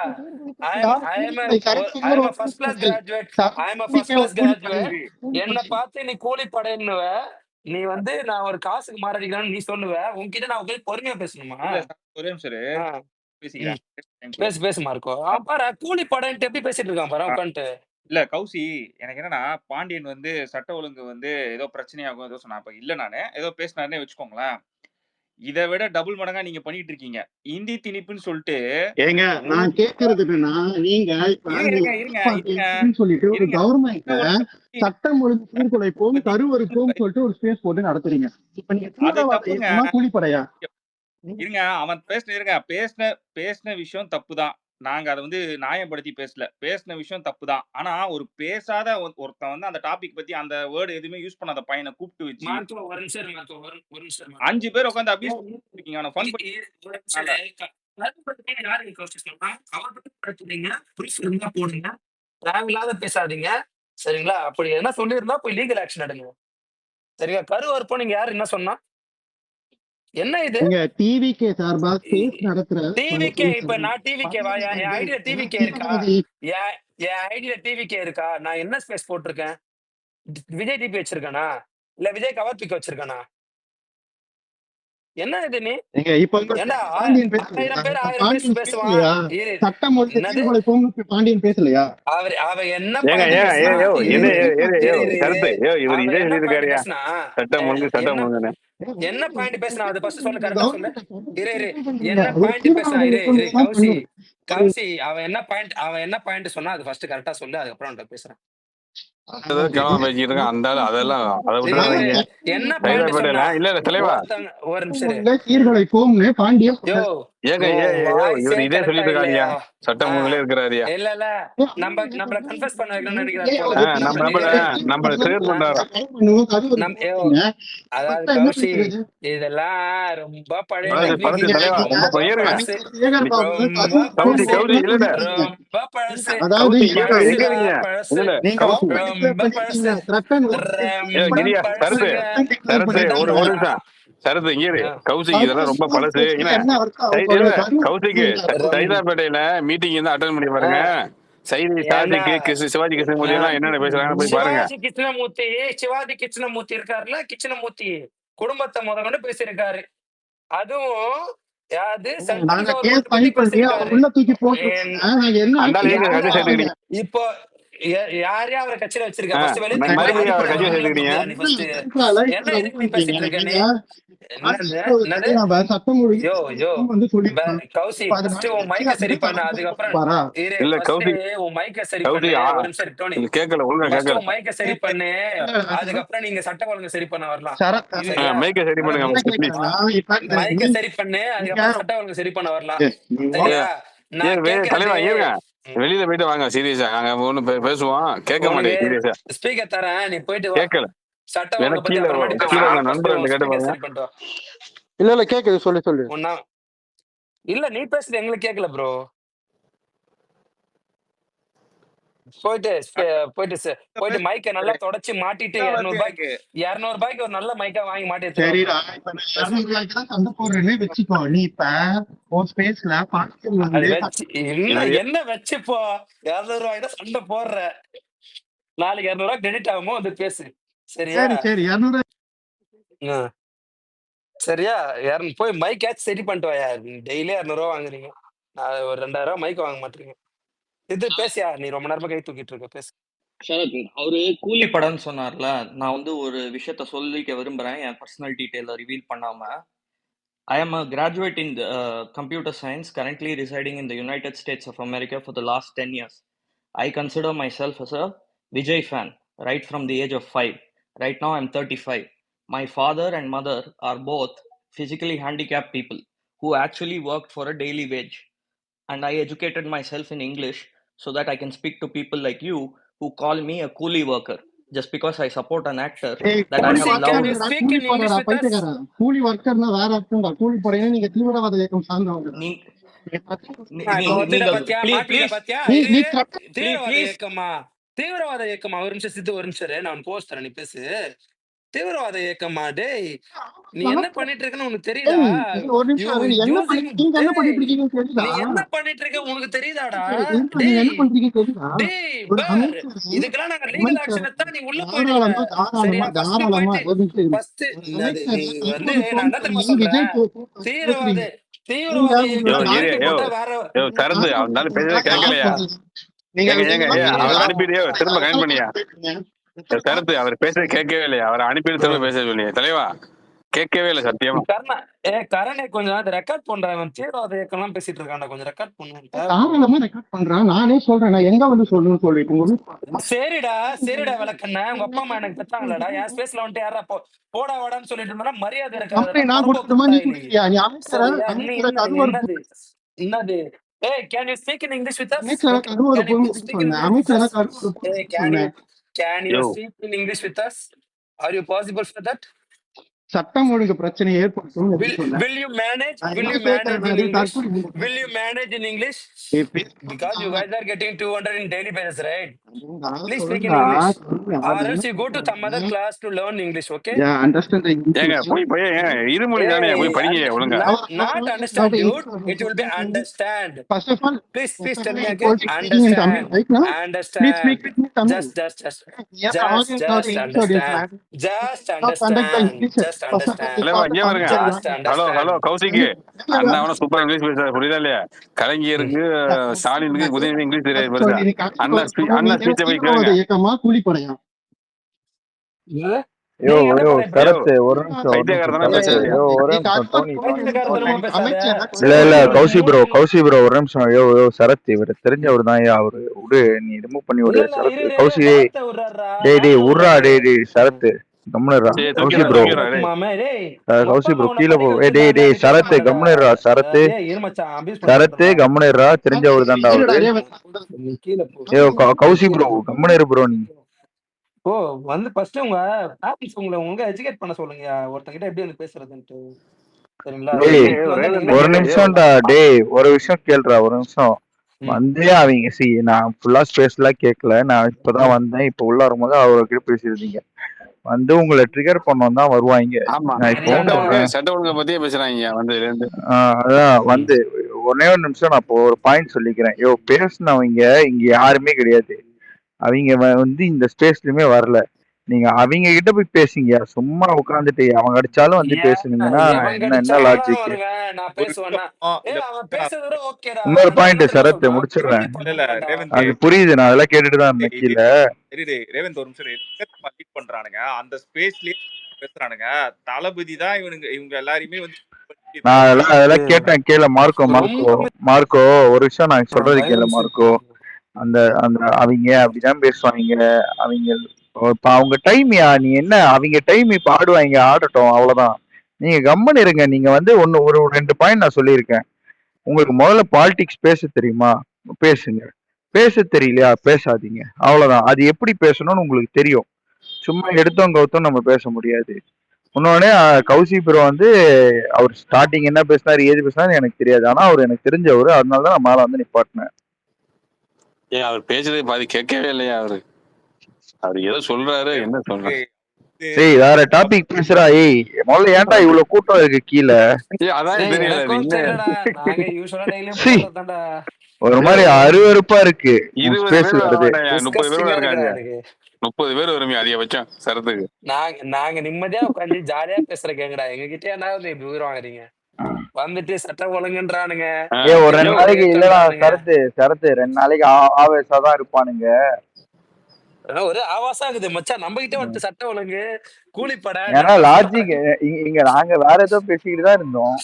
Speaker 1: I am first class graduate. என்ன பார்த்து நீ கூலிப்படைன்னுவ. நீ வந்து நான் ஒரு காசுக்கு மாரடிக்கிறேன்னு நீ சொல்லுவ. உன்கிட்ட நான் போய் பொறுமையா பேசணுமா?
Speaker 7: இல்ல சார், ஒரே நிமிஷம் இரு.
Speaker 1: ஆ, ம்.
Speaker 7: பேசிக்கிறேன்.
Speaker 1: பேசு மார்க்கோ. பாரு கூலிப்படைன்ட்டு எப்படி பேசிட்டு இருக்கான் பாரு உட்காந்துட்டு.
Speaker 7: இல்ல கௌசி, எனக்கு என்னன்னா பாண்டியன் வந்து சட்ட ஒழுங்கு வந்து ஏதோ பிரச்சனையாகும் ஏதோ சொன்னா. அப்ப இல்ல நானு ஏதோ பேசினாருன்னே வச்சுக்கோங்களேன். இதை விட டபுள் மடங்கா நீங்க பண்ணிட்டு இருக்கீங்க. இந்தி திணிப்புன்னு சொல்லிட்டு
Speaker 6: ஏங்க நான் கேக்குறது என்னன்னா, நீங்க இப்ப
Speaker 7: இருங்க
Speaker 6: சொல்லிட்டு ஒரு
Speaker 7: இருங்க.
Speaker 6: கவர்மெண்ட் சட்டம் ஒழுங்கு சீர்குலைப்போம் கருவறுப்போம் சொல்லிட்டு ஒரு ஸ்பேஸ் போட்டு நடத்துறீங்க. இப்ப நீங்க
Speaker 7: அது
Speaker 6: தீவிரவாத
Speaker 7: தப்புங்க.
Speaker 6: இயக்கமா கூலிப்படையா?
Speaker 7: இருங்க, அவன் பேசின விஷயம் தப்புதான். நாங்க அதை வந்து நியாயப்படுத்தி பேசின விஷயம் தப்புதான். ஆனா ஒரு பேசாத ஒருத்தன் வந்து அந்த டாபிக் பத்தி அந்த வேர்டு எதுவுமே யூஸ் பண்ணாத பையனை கூப்பிட்டு வச்சு
Speaker 1: மார்க்கோ ஒரு நிமிஷம் இரு மார்க்கோ. ஒரு நிமிஷம்
Speaker 7: 5 பேர் உட்காந்து அபியூஸ் இருக்கீங்க. அவனை ஃபன்
Speaker 1: ஒரு நிமிஷம் இரு. யாருக்கு கோர்ஸ் சொன்னா அவர் பத்தி பிரச்சனைங்க. ப்ரூஃப் இருந்தா போடுங்க. தேவையில்லாத பேசாதீங்க. சரிங்களா? அப்படி என்ன சொல்லியிருந்தா போய் லீகல் ஆக்ஷன் எடுங்க. சரியா? கருவறுப்போம் நீங்க யாரு என்ன சொன்னா? என்ன இது?
Speaker 6: நீங்க டிவிகே சார்பா ஸ்பேஸ் நடத்துற
Speaker 1: டிவிகே இப்ப நான் டிவிகேவா? என் ஐடியில டிவிகே இருக்கா? என் ஐடியில டிவிகே இருக்கா? நான் என்ன ஸ்பேஸ் போட்டிருக்கேன்? விஜய் டிபி வச்சிருக்கானா? இல்ல விஜய் கவர் பிக் வச்சிருக்கானா? என்ன இது நீ
Speaker 6: இப்ப வந்து
Speaker 1: ஏண்டா
Speaker 6: பாண்டியன் பேசலையா?
Speaker 1: 1000 பேர்
Speaker 6: இப்ப
Speaker 1: 1000
Speaker 6: பாண்டியன்
Speaker 1: பேசுவான்.
Speaker 6: பேசலையா?
Speaker 1: இரு
Speaker 6: சட்டம் ஒழுங்கு
Speaker 1: என்னது
Speaker 6: சீர்குலை போகும் பாண்டியன் பேசலையா?
Speaker 1: அவ என்ன
Speaker 2: ஏங்க
Speaker 1: பாயிண்ட்
Speaker 2: ஏங்க
Speaker 1: பேசினா
Speaker 2: யோ என்ன
Speaker 1: இரு
Speaker 2: இவர்
Speaker 1: அவ
Speaker 2: இதே
Speaker 1: என்ன பாயிண்ட்
Speaker 2: சொல்லியிருக்காருயா
Speaker 1: பேசினா
Speaker 2: சட்டம் ஒழுங்கு
Speaker 1: என்ன
Speaker 2: சட்டம் ஒழுங்குன்னு.
Speaker 1: என்ன பாயிண்ட் பேசினா அது ஃபர்ஸ்ட் சொல்லு, கரெக்டா சொல்லு. இரு
Speaker 6: பண்றீங்க
Speaker 1: என்ன
Speaker 6: ஒரு
Speaker 1: பாயிண்ட் பேசினா?
Speaker 6: தீவிரவாத
Speaker 1: இரு
Speaker 6: இயக்கம்
Speaker 1: கௌசி
Speaker 6: பண்ணும்.
Speaker 1: அவன் என்ன பாயிண்ட் சொன்னா அது ஃபர்ஸ்ட் கரெக்டா சொல்லு, அதுக்கப்புறம் பேசுறேன்.
Speaker 2: ஏதோ கிளம்ப பேசிட்டு இருக்கான் அந்த ஆளு, அதெல்லாம் அதை விட்டுறாதீங்க.
Speaker 1: என்ன பாயிண்ட்
Speaker 2: சைதாப்பேட்டையில
Speaker 1: சொன்னா?
Speaker 2: இல்ல தலைவா
Speaker 1: ஒருத்தங்க ஒரு நிமிஷம்
Speaker 6: சீர்குலை போகும்னு பாண்டியன்
Speaker 1: யோ
Speaker 2: ஏங்க
Speaker 1: வாய்ஸே
Speaker 2: இவர் இதே
Speaker 1: கரெக்டா
Speaker 2: சொல்லிட்டு
Speaker 1: இல்லையா?
Speaker 2: இருக்காருயா சட்டம் ஒழுங்குல இருக்கிறாரியா.
Speaker 1: இல்ல நம்மள கன்ஃபஸ் பண்ண வைக்கணும்னு நினைக்கிறாரு போல.
Speaker 2: நம்ம கிளியர் பண்றாரா.
Speaker 1: அதாவது கௌசி இதெல்லாம் ரொம்ப பழைய
Speaker 2: பழசு
Speaker 1: டெக்னிக்,
Speaker 2: தலைவா ரொம்ப
Speaker 1: ரொம்ப
Speaker 2: பையருங்க.
Speaker 1: பழசு, ரொம்ப
Speaker 2: கௌசி
Speaker 1: பழசு,
Speaker 2: கௌசி இல்ல
Speaker 1: ரொம்ப பழசு,
Speaker 6: அதாவது
Speaker 2: எங்க இருக்கீங்க
Speaker 1: பழசு,
Speaker 2: இல்ல
Speaker 1: ரொம்ப பழசு, ரொம்ப
Speaker 2: கிரியா சரத்து
Speaker 1: பழசுங்க.
Speaker 2: சரத்து ஒரு
Speaker 1: இதான்
Speaker 2: நிமிஷம் சரத்து இங்க இரு. கௌசிக்கு இதெல்லாம் ரொம்ப பழசு. கௌசிக்கு சைதாப்பேட்டையில மீட்டிங் இருந்தா அட்டன் பண்ணி பாருங்க. சிவாஜி கிருஷ்ணமூர்த்தி எல்லாம் என்னென்ன பேசுறாங்கன்னு போய் பாருங்க.
Speaker 1: சிவாஜி கிருஷ்ணமூர்த்தி இருக்காருல்ல, கிருஷ்ணமூர்த்தி குடும்பத்தை முதல்ல பேசியிருக்காரு. அதுவும் யாது சென்ட்ரல் கவர்மெண்ட் பத்தி பேசியிருக்காரு. இப்போ யாரையா அவரை கட்சியில வச்சிருக்க?
Speaker 2: மறுபடியும் அவர் கட்சியில சேர்த்துக்கிட்டீங்க.
Speaker 1: என்ன இதுக்கு நீ பேசிட்டு இருக்க? நீ கௌசி ஃபர்ஸ்ட் உன் மைக்க சரி பண்ண, அதுக்கப்புறம்
Speaker 2: இல்ல கௌசி
Speaker 1: உன் மைக்க சரி பண்ணு. ஒரு நிமிஷம் டோனி,
Speaker 2: கேட்கல ஒழுங்கா கேட்கல.
Speaker 1: உன் மைக்க சரி பண்ணு, அதுக்கப்புறம் நீங்க சட்ட ஒழுங்கு சரி பண்ண வரலாம்.
Speaker 2: மைக்க சரி பண்ணுங்க
Speaker 1: மைக்க சரி பண்ணு, அதுக்கப்புறம் சட்ட ஒழுங்கு சரி பண்ண வரலாம். சரியா?
Speaker 2: தலைவா இருங்க, வெளியில போயிட்டு வாங்க. சீரியஸா நாங்க ஒண்ணு பேசுவோம், கேட்க மாட்டேன். சீரியஸா
Speaker 1: ஸ்பீக்கர் தரேன், நீ போயிட்டு
Speaker 2: கேட்கல.
Speaker 1: சட்ட ஒழுங்கு பத்தி அப்புறமாட்டி
Speaker 2: கீழ நண்பர்கள் கேட்டு பாருங்க.
Speaker 6: இல்ல கேக்குது, சொல்லு.
Speaker 1: இல்ல நீ பேசுறது எங்களுக்கு கேட்கல ப்ரோ. போயிட்டு மைக்க நல்லா தொடச்சு மாட்டிட்டு 200 ரூபாய்க்கு ஒரு நல்ல மைக்கா வாங்கி மாட்டி
Speaker 6: வச்சுக்கோ. நீ இப்ப ஸ்பேஸ்ல
Speaker 1: என்ன வச்சுப்போ 200 ரூபாய்க்கு தான் சண்டை போடுற. நாளைக்கு 200 ரூபாய் கிரெடிட் ஆகுமோ வந்து பேசு. சரியா?
Speaker 6: சரி 200
Speaker 1: சரியா? போய் மைக்காச்சும் சரி பண்ணிட்டு வாயா. டெய்லி 200 ரூபா வாங்குறீங்க, ஒரு 2000 ரூபாய் மைக் வாங்க மாட்டீங்க. இது பேசியா? நீ ரொம்ப நேரமா கை தூக்கிட்டு இருக்க, பேசு.
Speaker 4: அவரு கூலி படம்னு சொன்னார்ல, நான் வந்து ஒரு விஷயத்த சொல்லிக்க விரும்புறேன், என் பர்சனல் டீடைல ரிவீல் பண்ணாம. I am a graduate in computer science, currently residing in the United States of America for the last 10 years. I consider myself as a Vijay fan, right from the age of 5. Right now I'm 35. My father and mother are both physically handicapped people who actually worked for a daily wage. And I educated myself in English so that I can speak to people like you who call me a coolie worker just because I support an actor that I have loved.
Speaker 6: கூலி வர்க்கர்னா வேற அர்த்தம்டா. கூலி படையினா நீங்க தீவிரவாத இயக்கம் சார்ந்தவங்க.
Speaker 1: தீவிரவாத இயக்கமா? ஒரு நிமிஷம் நான் போஸ்ட் தரேன், நீ பேசு. தீவிரவாத இயக்கமா? டேய் நீ என்ன பண்ணிட்டு இருக்கன்னு உனக்கு தெரியுதா? நீ என்ன பண்ணிட்டு இருக்க உனக்கு தெரியுதாடா? இதுக்கெல்லாம் நாங்க லீகல் ஆக்ஷன் எடுத்தா நீ உள்ள போயிடுவ. சரியா? ஃபர்ஸ்ட் நீ வந்து நான் என்ன தெரியுமா சொல்றேன், தீவிரவாத
Speaker 2: சரத்து அவனால பேசவே கேட்கலையா? அனுப்பிடியோ திரும்ப கனெக்ட் பண்ணியா? சரத்து அவர் பேச கேட்கவே இல்லையா? அவரை அனுப்பிட்டு திரும்ப பேச சொல்லியா? தலைவா கேட்கவே இல்லை சத்தியமா.
Speaker 1: கரணை கொஞ்சம் ரெக்கார்ட் பண்றேன். தீவிரவாத இயக்கம் பேசிட்டு இருக்காண்டா, கொஞ்சம் ரெக்கார்ட்
Speaker 6: பண்றேன். நானே சொல்றேன், நான் எங்க வந்து சொல்லணும்னு சொல்லிட்டு.
Speaker 1: சரிடா விளக்கண்ண, உங்க அப்பா அம்மா எனக்கு பெற்றாங்களடா. என் ஸ்பேஸ்ல வந்துட்டு யாரா போடா வாடான்னு சொல்லிட்டு இருந்தா மரியாதை இருக்காது. என்னது? Hey, can you speak in English with us? Can you speak in English with us? Are you possible for that?
Speaker 6: சட்டம் ஒழுங்கு பிரச்சனை ஏற்படுத்தும்.
Speaker 1: Will you manage in English? Because you guys are getting 200 in daily basis, right? Please speak in English. Or else you go to some other class to learn English, okay?
Speaker 6: Yeah, understand the English.
Speaker 2: ஏங்க போய் இருமொழி தானே, போய் படிங்க ஒழுங்கா.
Speaker 1: Not understand, dude. It will be understand.
Speaker 6: First of all,
Speaker 1: please tell me again. Understand.
Speaker 6: Please speak with me Tamil.
Speaker 1: Just understand. Just understand
Speaker 2: இல்ல இங்கே பாருங்க.
Speaker 1: ஜாஸ்ட்
Speaker 2: ஹலோ
Speaker 1: அண்டர்ஸ்டாண்ட்
Speaker 2: கௌசிக்கு அண்ணா அவன சூப்பர் இங்கிலீஷ் பேசுறாரு, புரியுதா இல்லையா? கலைஞருக்கு ஸ்டாலினுக்கு உதயநிதி இங்கிலீஷ் தெரியாது பெருசா. அண்ணா ஸ்பீச்சை போய் கேளுங்க.
Speaker 6: இயக்கமா கூலிப்படையா?
Speaker 8: யோ
Speaker 1: நீங்க என்ன
Speaker 8: யோ
Speaker 1: பண்ண
Speaker 8: சரத் ஒரு நிமிஷம்
Speaker 2: பைத்தியக்காரர் தானே
Speaker 8: சரத்
Speaker 2: பேசுறது.
Speaker 8: யோ ஒரு நிமிஷம் டோனி
Speaker 1: பைத்தியக்காரத்தனமா பேசாத.
Speaker 8: இல்ல கௌசி ப்ரோ ஒரு நிமிஷம். யோ சரத் இவர் தெரிஞ்சவர் தான் அவரு விடு, நீ ரிமூவ் பண்ணி விடு.
Speaker 1: இல்ல
Speaker 8: சரத்
Speaker 1: இரு
Speaker 8: கௌசி
Speaker 1: வார்த்தை விடுறாரா
Speaker 8: டேய் உர்ரா டேய் சரத் கம்முனுரா.
Speaker 2: சரி,
Speaker 8: கௌசி
Speaker 2: தூக்கிடுறா,
Speaker 8: ப்ரோ
Speaker 2: தூக்கிடுறா, டேய்.
Speaker 1: மாமே டேய்
Speaker 8: கௌசி ப்ரோ
Speaker 1: உன்னை
Speaker 8: கீழே போ.
Speaker 1: படிக்க
Speaker 8: டேய்
Speaker 1: வச்சிருக்காங்க,
Speaker 8: டேய்
Speaker 1: நீ
Speaker 8: சரத்
Speaker 1: கேட்க
Speaker 8: கம்முனுரா.
Speaker 1: மாட்டேன்ற.
Speaker 8: சரத்
Speaker 1: டேய் இரு மச்சான், abuse
Speaker 8: சரத்
Speaker 1: பண்ணாதடா.
Speaker 8: கம்முனுரா, தெரிஞ்சவர் தான்டா அவரு.
Speaker 1: நீ கீழே போ.
Speaker 8: யோ கௌசி ப்ரோ கம்முனு ப்ரோ. நீ
Speaker 1: ஓ வந்து ஃபர்ஸ்ட் உங்க பேரண்ட்ஸ் உங்க எஜுகேட் பண்ண சொல்லுங்க, ஒருத்தங்கிட்ட எப்படி வந்து பேசுறதுன்ட்டு. சரிங்களா?
Speaker 8: டேய்
Speaker 1: வீட்டுல வந்து
Speaker 2: ரேவந்த்
Speaker 1: நீங்க
Speaker 8: ஒரு நிமிஷம்டா டேய் ஒரு விஷயம் கேளுடா ஒரு நிமிஷம்.
Speaker 1: ம்.
Speaker 8: வந்து அவங்க நான் ஃபுல்லா ஸ்பேஸ்லாம் கேட்கல, நான் இப்பதான் வந்தேன். இப்ப உள்ள வரும்போது அவர்கிட்ட பேசியிருந்தீங்க. வந்து உங்களை ட்ரிகர் பண்ணோம் தான் வருவாங்க.
Speaker 2: ஆமா,
Speaker 8: நான் இப்போ
Speaker 1: அதான்டா.
Speaker 8: சொல்றேன்.
Speaker 2: சட்ட ஒழுங்கை பத்தியே பேசுறாங்க வந்ததுல இருந்து.
Speaker 8: அதான் வந்து ஒரே ஒரு நிமிஷம் நான் இப்போ ஒரு பாயிண்ட் சொல்லிக்கிறேன். யோ பேசினவங்க இங்க யாருமே கிடையாது. அவங்க வந்து இந்த ஸ்பேஸ்லயுமே வரல. நீங்க அவங்க கிட்ட போய் பேசுங்க. சும்மா உட்காந்துட்டு அவங்க அடிச்சாலும் வந்து பேசுனீங்கன்னா
Speaker 1: எவன்
Speaker 8: என்ன
Speaker 1: கடிச்சாலும்
Speaker 8: லாஜிக்?
Speaker 1: வருவேன், நான்
Speaker 7: ஒரு
Speaker 1: பேசுவேன்னா
Speaker 7: நிமிஷம் இத
Speaker 1: அவன் பேசுறத விட ஓகேடா.
Speaker 8: இன்னொரு
Speaker 1: நான்
Speaker 8: பாயிண்ட்
Speaker 1: என்ன தெரியுமா
Speaker 8: சரத்
Speaker 1: சொல்றேன்,
Speaker 8: முடிச்சிடுறேன்.
Speaker 1: புள்ளி
Speaker 7: இல்ல
Speaker 1: பண்ண
Speaker 7: ரேவந்த்
Speaker 8: அது புரியுது, நான் அதெல்லாம் கேட்டுட்டு தான் இருந்தேன்
Speaker 7: இது
Speaker 8: கீழே.
Speaker 7: சரி ரேவந்த் ஒரு நிமிஷம் லீட் பண்றானுங்க அந்த ஸ்பேஸ்லயே பேசுறானுங்க. தளபதி தான் இவங்க எல்லாரையுமே வந்து
Speaker 8: நான் அதெல்லாம் கேட்டேன். கேள மார்க்கோ ஒரு விஷயம் நான் சொல்றது கேள மார்க்கோ. அந்த அந்த அவங்க அப்படிதான் பேசுவாங்க. அவங்க இப்ப அவங்க டைம்யா, நீ என்ன அவங்க டைம் இப்ப ஆடுவாங்க, ஆடட்டும், அவ்வளவுதான். நீங்க கம்மன் இருங்க. நீங்க வந்து ஒரு 2 பாயிண்ட் நான் சொல்லியிருக்கேன். உங்களுக்கு முதல்ல பாலிடிக்ஸ் பேச தெரியுமா? பேசுங்க. பேச தெரியலையா? பேசாதீங்க, அவ்வளவுதான். அது எப்படி பேசணும்னு உங்களுக்கு தெரியும். சும்மா எடுத்தோம் கவுத்தோம் நம்ம பேச முடியாது. இன்னொன்னு கௌசி ப்ரோ வந்து அவர் ஸ்டார்டிங் என்ன பேசினாரு ஏது பேசினாரு எனக்கு தெரியாது. ஆனா அவர் எனக்கு தெரிஞ்சவரு, அதனாலதான் நான் மேல வந்து நிப்பாட்டினேன்.
Speaker 2: ஏன் அவர் பேசுறது பாதி கேட்கவே இல்லையா? அவர் ஏதோ சொல்றாரு, என்ன சொல்றாரு?
Speaker 8: ஏய் வேற டாபிக் பேசுறா. ஏய் முதல்ல ஏன்டா இவ்வளவு கூட்டம் இருக்கு கீழே?
Speaker 2: அதான் தெரியல.
Speaker 1: எனக்கும் தெரியலடா, நாங்க யூசுவலா டெய்லியும்
Speaker 8: சீ,
Speaker 1: போறதுதான்டா.
Speaker 8: ஒரு மாதிரி அருவருப்பா இருக்கு
Speaker 2: 20
Speaker 8: ஸ்பேஸ்
Speaker 2: பேர்
Speaker 8: வருது.
Speaker 2: 30 பேர்
Speaker 1: Disgusting-ஆ
Speaker 2: இருக்காங்க.
Speaker 1: இருக்குடா எனக்கு.
Speaker 2: 30 பேர் வருமே அதிகபட்சம் சரத்துக்கு.
Speaker 1: நாங்க நிம்மதியா உட்காந்து ஜாலியா பேசுற கேங்கடா. எங்க கிட்ட என்ன இப்படி உயிர் வாங்குறீங்க? வந்துட்டு சட்டம் ஒழுங்குன்றானுங்க.
Speaker 8: ஏ ஒரு 2
Speaker 1: எவ்வளவு
Speaker 8: நாளைக்கு இல்லடா
Speaker 1: இயக்கம்ன்றானுங்க.
Speaker 8: சரத்து 2 நாளைக்கு ஆவேசாதான் இருப்பானுங்க.
Speaker 1: ஒரு ஆவாசம் இருக்குது மச்சான். நம்ம கிட்ட வந்து சட்டம் ஒழுங்கு கூலிப்படை
Speaker 8: ஏன்னா லாஜிக் இங்க நாங்க வேற ஏதோ பேசிக்கிட்டு தான் இருந்தோம்.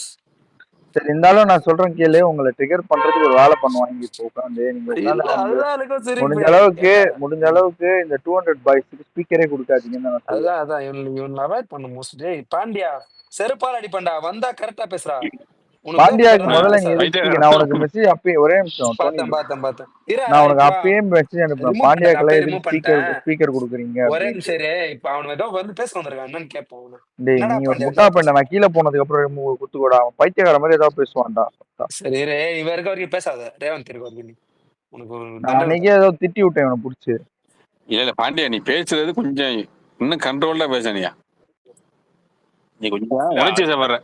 Speaker 8: சரி இருந்தாலும் நான் சொல்றேன் கேளு. உங்களை ட்ரிகர் பண்றதுக்கு ஒரு வேலை பண்ணுவாங்க. இப்போ உட்காந்து நீங்க உட்காந்து
Speaker 1: அதுதான் எனக்கும் சரி.
Speaker 8: முடிஞ்ச அளவுக்கு இந்த 200 பாய்ஸ்க்கு ஸ்பீக்கரே கொடுக்காதீங்கன்னு நான் சொல்லுவேன்.
Speaker 1: அதான் இவன் அவாய்ட் பண்ண மோஸ்ட்லி. பாண்டியா செருப்பால் அடிப்பண்டா, வந்தா கரெக்டா பேசுறா.
Speaker 8: பாண்டியாக்கு முதல்ல நீ எதுக்கு? நான் உனக்கு மெசேஜ் அப்பயே ஒரே நிமிஷம்
Speaker 1: பார்த்தேன்.
Speaker 8: நான் உனக்கு அப்பயே மெசேஜ் அனுப்புறேன். பாண்டியாக்கெல்லாம் எதுக்கு ஸ்பீக்கர் கொடுக்குறீங்க?
Speaker 1: ஒரே நிமிஷம் இப்ப அவனுக்கு ஏதோ வந்து பேச வந்திருக்கான், என்னன்னு கேட்போம்.
Speaker 8: டேய் நீ முட்டா பண்ண. நான் கீழே போனதுக்கு அப்புறம் குத்துக்கூடா. அவன் பைத்தியக்கார மாதிரி ஏதாவது பேசுவான்டா.
Speaker 1: சரி இவ இருக்க வரைக்கும் பேசாத. ரேவந்த் இருக்க வரைக்கும் உனக்கு
Speaker 8: நான் அன்னைக்கே ஏதோ திட்டி விட்டேன் இவனை புடிச்சு.
Speaker 2: இல்ல பாண்டியா, நீ பேசுறது கொஞ்சம் இன்னும் கண்ட்ரோல்டா பேசணியா? நீ கொஞ்சம் உணர்ச்சி வர.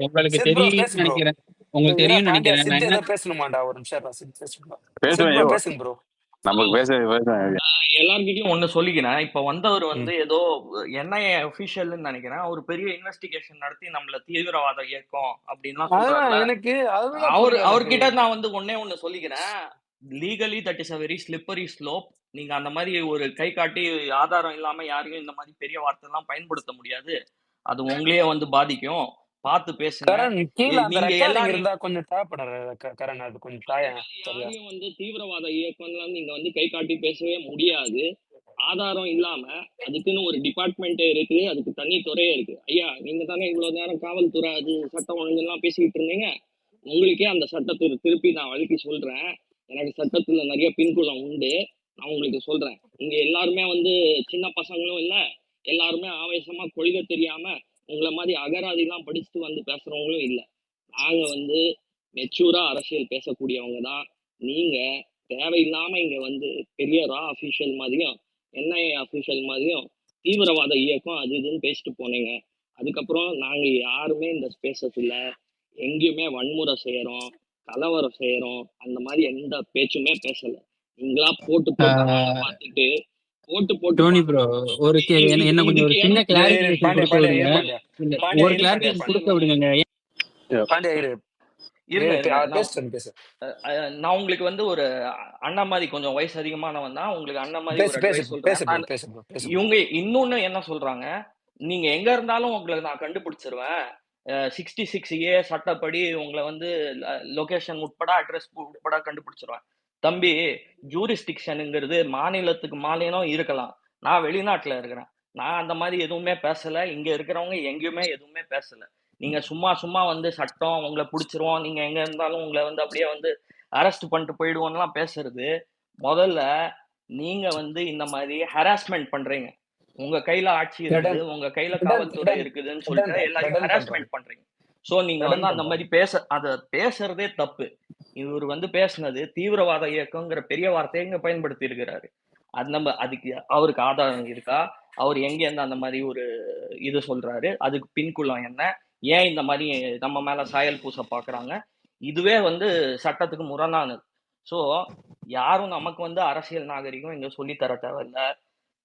Speaker 3: உங்களுக்கு தெரியும் நினைக்கிறேன். உங்களுக்கு தெரியும் நினைக்கிறேன்.
Speaker 1: பேசணுமாண்டா ஒரு நிமிஷம்
Speaker 2: பேசுவேன் ப்ரோ. நமக்கு பேச
Speaker 4: எல்லார்கிட்டயும் ஒண்ணு சொல்லிக்கிறேன். இப்ப வந்தவர் வந்து ஏதோ NIA அபிஷியல்னு நினைக்கிறேன். ஒரு பெரிய இன்வெஸ்டிகேஷன் நடத்தி நம்மள தீவிரவாத இயக்கம் அப்படின்லாம் சொல்றாரு. அவர்கிட்ட நான் வந்து ஒண்ணு சொல்லிக்கிறேன். Legally that is a very slippery slope. நீங்க அந்த மாதிரி ஒரு கை காட்டி ஆதாரம் இல்லாம யாரையும் இந்த மாதிரி பெரிய வார்த்தை எல்லாம் பயன்படுத்த முடியாது. அது உங்களையே வந்து பாதிக்கும். பார்த்து பேசுங்க. நீங்க எல்லாரும்
Speaker 1: கொஞ்சம் தேவைப்படுற அது கொஞ்சம்
Speaker 4: யாரையும் வந்து தீவிரவாத இயக்கம்லாம் நீங்க வந்து கை காட்டி பேசவே முடியாது. ஆதாரம் இல்லாம அதுக்குன்னு ஒரு டிபார்ட்மெண்ட்டே இருக்கு, அதுக்கு தனி துறையே இருக்கு. ஐயா நீங்க தானே இவ்வளவு நேரம் காவல்துறை அது சட்டம் ஒழுங்கு எல்லாம் பேசிக்கிட்டு இருந்தீங்க. உங்களுக்கே அந்த சட்டத்தை திருப்பி நான் வழக்கி சொல்றேன். எனக்கு சட்டத்துல நிறைய பின்புலம் உண்டு. நான் உங்களுக்கு சொல்றேன். இங்க எல்லாருமே வந்து சின்ன பசங்களும் இல்ல, எல்லாருமே ஆவேசமா கொள்கை தெரியாம உங்களை மாதிரி அகராதி எல்லாம் படிச்சுட்டு வந்து பேசுறவங்களும் இல்ல. நாங்க வந்து மெச்சூரா அரசியல் பேசக்கூடியவங்க தான். நீங்க தேவையில்லாம இங்க வந்து பெரிய அபிஷியல் மாதிரியும் NIA அபிஷியல் மாதிரியும் தீவிரவாத இயக்கம் அது இதுன்னு பேசிட்டு போனீங்க. அதுக்கப்புறம் நாங்க யாருமே இந்த ஸ்பேசஸ்ல எங்கேயுமே வன்முறை செய்யறோம், கலவரம் செய்யறோம், அந்த மாதிரி எந்த பேச்சுமே பேசல. நீங்களா போட்டு பார்த்துட்டு
Speaker 3: டோனி ப்ரோ ஒரு என்ன கொஞ்சம் ஒரு சின்ன கிளாரிபிகேஷன்
Speaker 1: பாண்டியா
Speaker 3: கொடுக்க
Speaker 1: பாண்டியா
Speaker 3: விடுங்க.
Speaker 1: இரு பாண்டியா
Speaker 3: இல்ல
Speaker 1: பாண்டியா
Speaker 3: ஒரு
Speaker 1: இரு பாண்டியா
Speaker 3: கிளாரிபிகேஷன் கொடுக்க விடுங்க.
Speaker 1: பாண்டியா இரு
Speaker 4: இருங்க இருங்க நான்
Speaker 1: பேசு
Speaker 4: நான் உங்களுக்கு வந்து ஒரு அண்ணா மாதிரி கொஞ்சம் வயசு அதிகமானவன் தான். உங்களுக்கு அண்ணா மாதிரி ஒரு
Speaker 1: பேசு
Speaker 4: அட்வைஸ் சொல்றேன். நான்
Speaker 1: பேசு
Speaker 4: இவங்க இன்னொன்னு என்ன சொல்றாங்க, நீங்க எங்க இருந்தாலும் உங்களை நான் கண்டுபிடிச்சிருவேன். 66A சட்டப்படி உங்களை வந்து லொகேஷன் உட்பட அட்ரஸ் உட்பட கண்டுபிடிச்சிருவேன். தம்பி, ஜூரிஸ்டிக்ஷனுங்கிறது மாநிலத்துக்கு மாநிலம் இருக்கலாம். நான் வெளிநாட்டுல இருக்கிறேன். நான் அந்த மாதிரி எதுவுமே பேசல. இங்க இருக்கிறவங்க எங்கேயுமே எதுவுமே பேசல. நீங்க சும்மா சும்மா வந்து சட்டம் உங்களை பிடிச்சிருவோம், நீங்க எங்க இருந்தாலும் உங்களை வந்து அப்படியே வந்து அரெஸ்ட் பண்ணிட்டு போயிடுவோம்லாம் பேசுறது, முதல்ல நீங்க வந்து இந்த மாதிரி ஹராஸ்மெண்ட் பண்றீங்க. உங்க கையில ஆட்சி இருக்குது, உங்க கையில காவல்துறை இருக்குதுன்னு சொல்லிட்டு எல்லாரையும் ஹராஸ்மெண்ட் பண்றீங்க. சோ நீங்க வந்து அந்த மாதிரி பேசுறதே தப்பு. இவர் வந்து பேசுனது தீவிரவாத இயக்கங்கிற பெரிய வார்த்தையை இங்க பயன்படுத்தி இருக்கிறாரு. அது நம்ம அதுக்கு அவருக்கு ஆதாரம் இருக்கா? அவர் எங்க இருந்து அந்த மாதிரி ஒரு இது சொல்றாரு? அதுக்கு பின்குலம் என்ன? ஏன் இந்த மாதிரி நம்ம மேல சாயல் பூச பாக்குறாங்க? இதுவே வந்து சட்டத்துக்கு முரணானது. சோ யாரும் நமக்கு வந்து அரசியல் நாகரிகம் இங்க சொல்லி தர தேவையில்ல.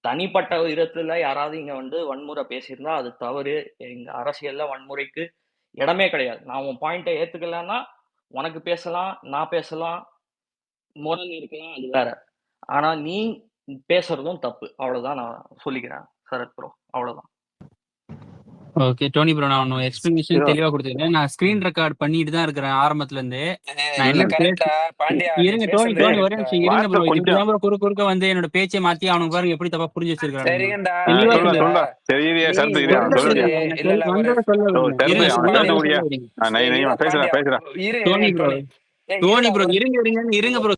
Speaker 4: தனிப்பட்ட விதத்துல யாராவது இங்க வந்து வன்முறை பேசியிருந்தா அது தவறு. எங்க அரசியல்ல வன்முறைக்கு இடமே கிடையாது. நான் உன் பாயிண்ட்டை ஏத்துக்கலன்னா உனக்கு பேசலாம், நான் பேசலாம், முரண் இருக்கலாம், அது வேற. ஆனா நீ பேசுறதும் தப்பு. அவ்வளவுதான் நான் சொல்லிக்கிறேன் சரத் ப்ரோ. அவ்வளவுதான்.
Speaker 3: ஓகே டோனி ப்ரோ, நான் ஒன்னு எக்ஸ்பிளனேஷன் தெளிவா கொடுத்துருக்கேன். நான் ஸ்கிரீன் ரெக்கார்ட் பண்ணிட்டு தான் இருக்கிறேன் ஆரம்பத்துல இருந்து. நான் என்ன இருங்க டோனி ஒரே நிமிஷம் இருங்க ப்ரோ. இதுதான் ப்ரோ குறுக்க வந்து என்னோட பேச்சை மாத்தி அவனுக்கு பாருங்க எப்படி தப்பா புரிஞ்சு வச்சிருக்காங்க. டோனி ப்ரோ இருங்க ப்ரோ.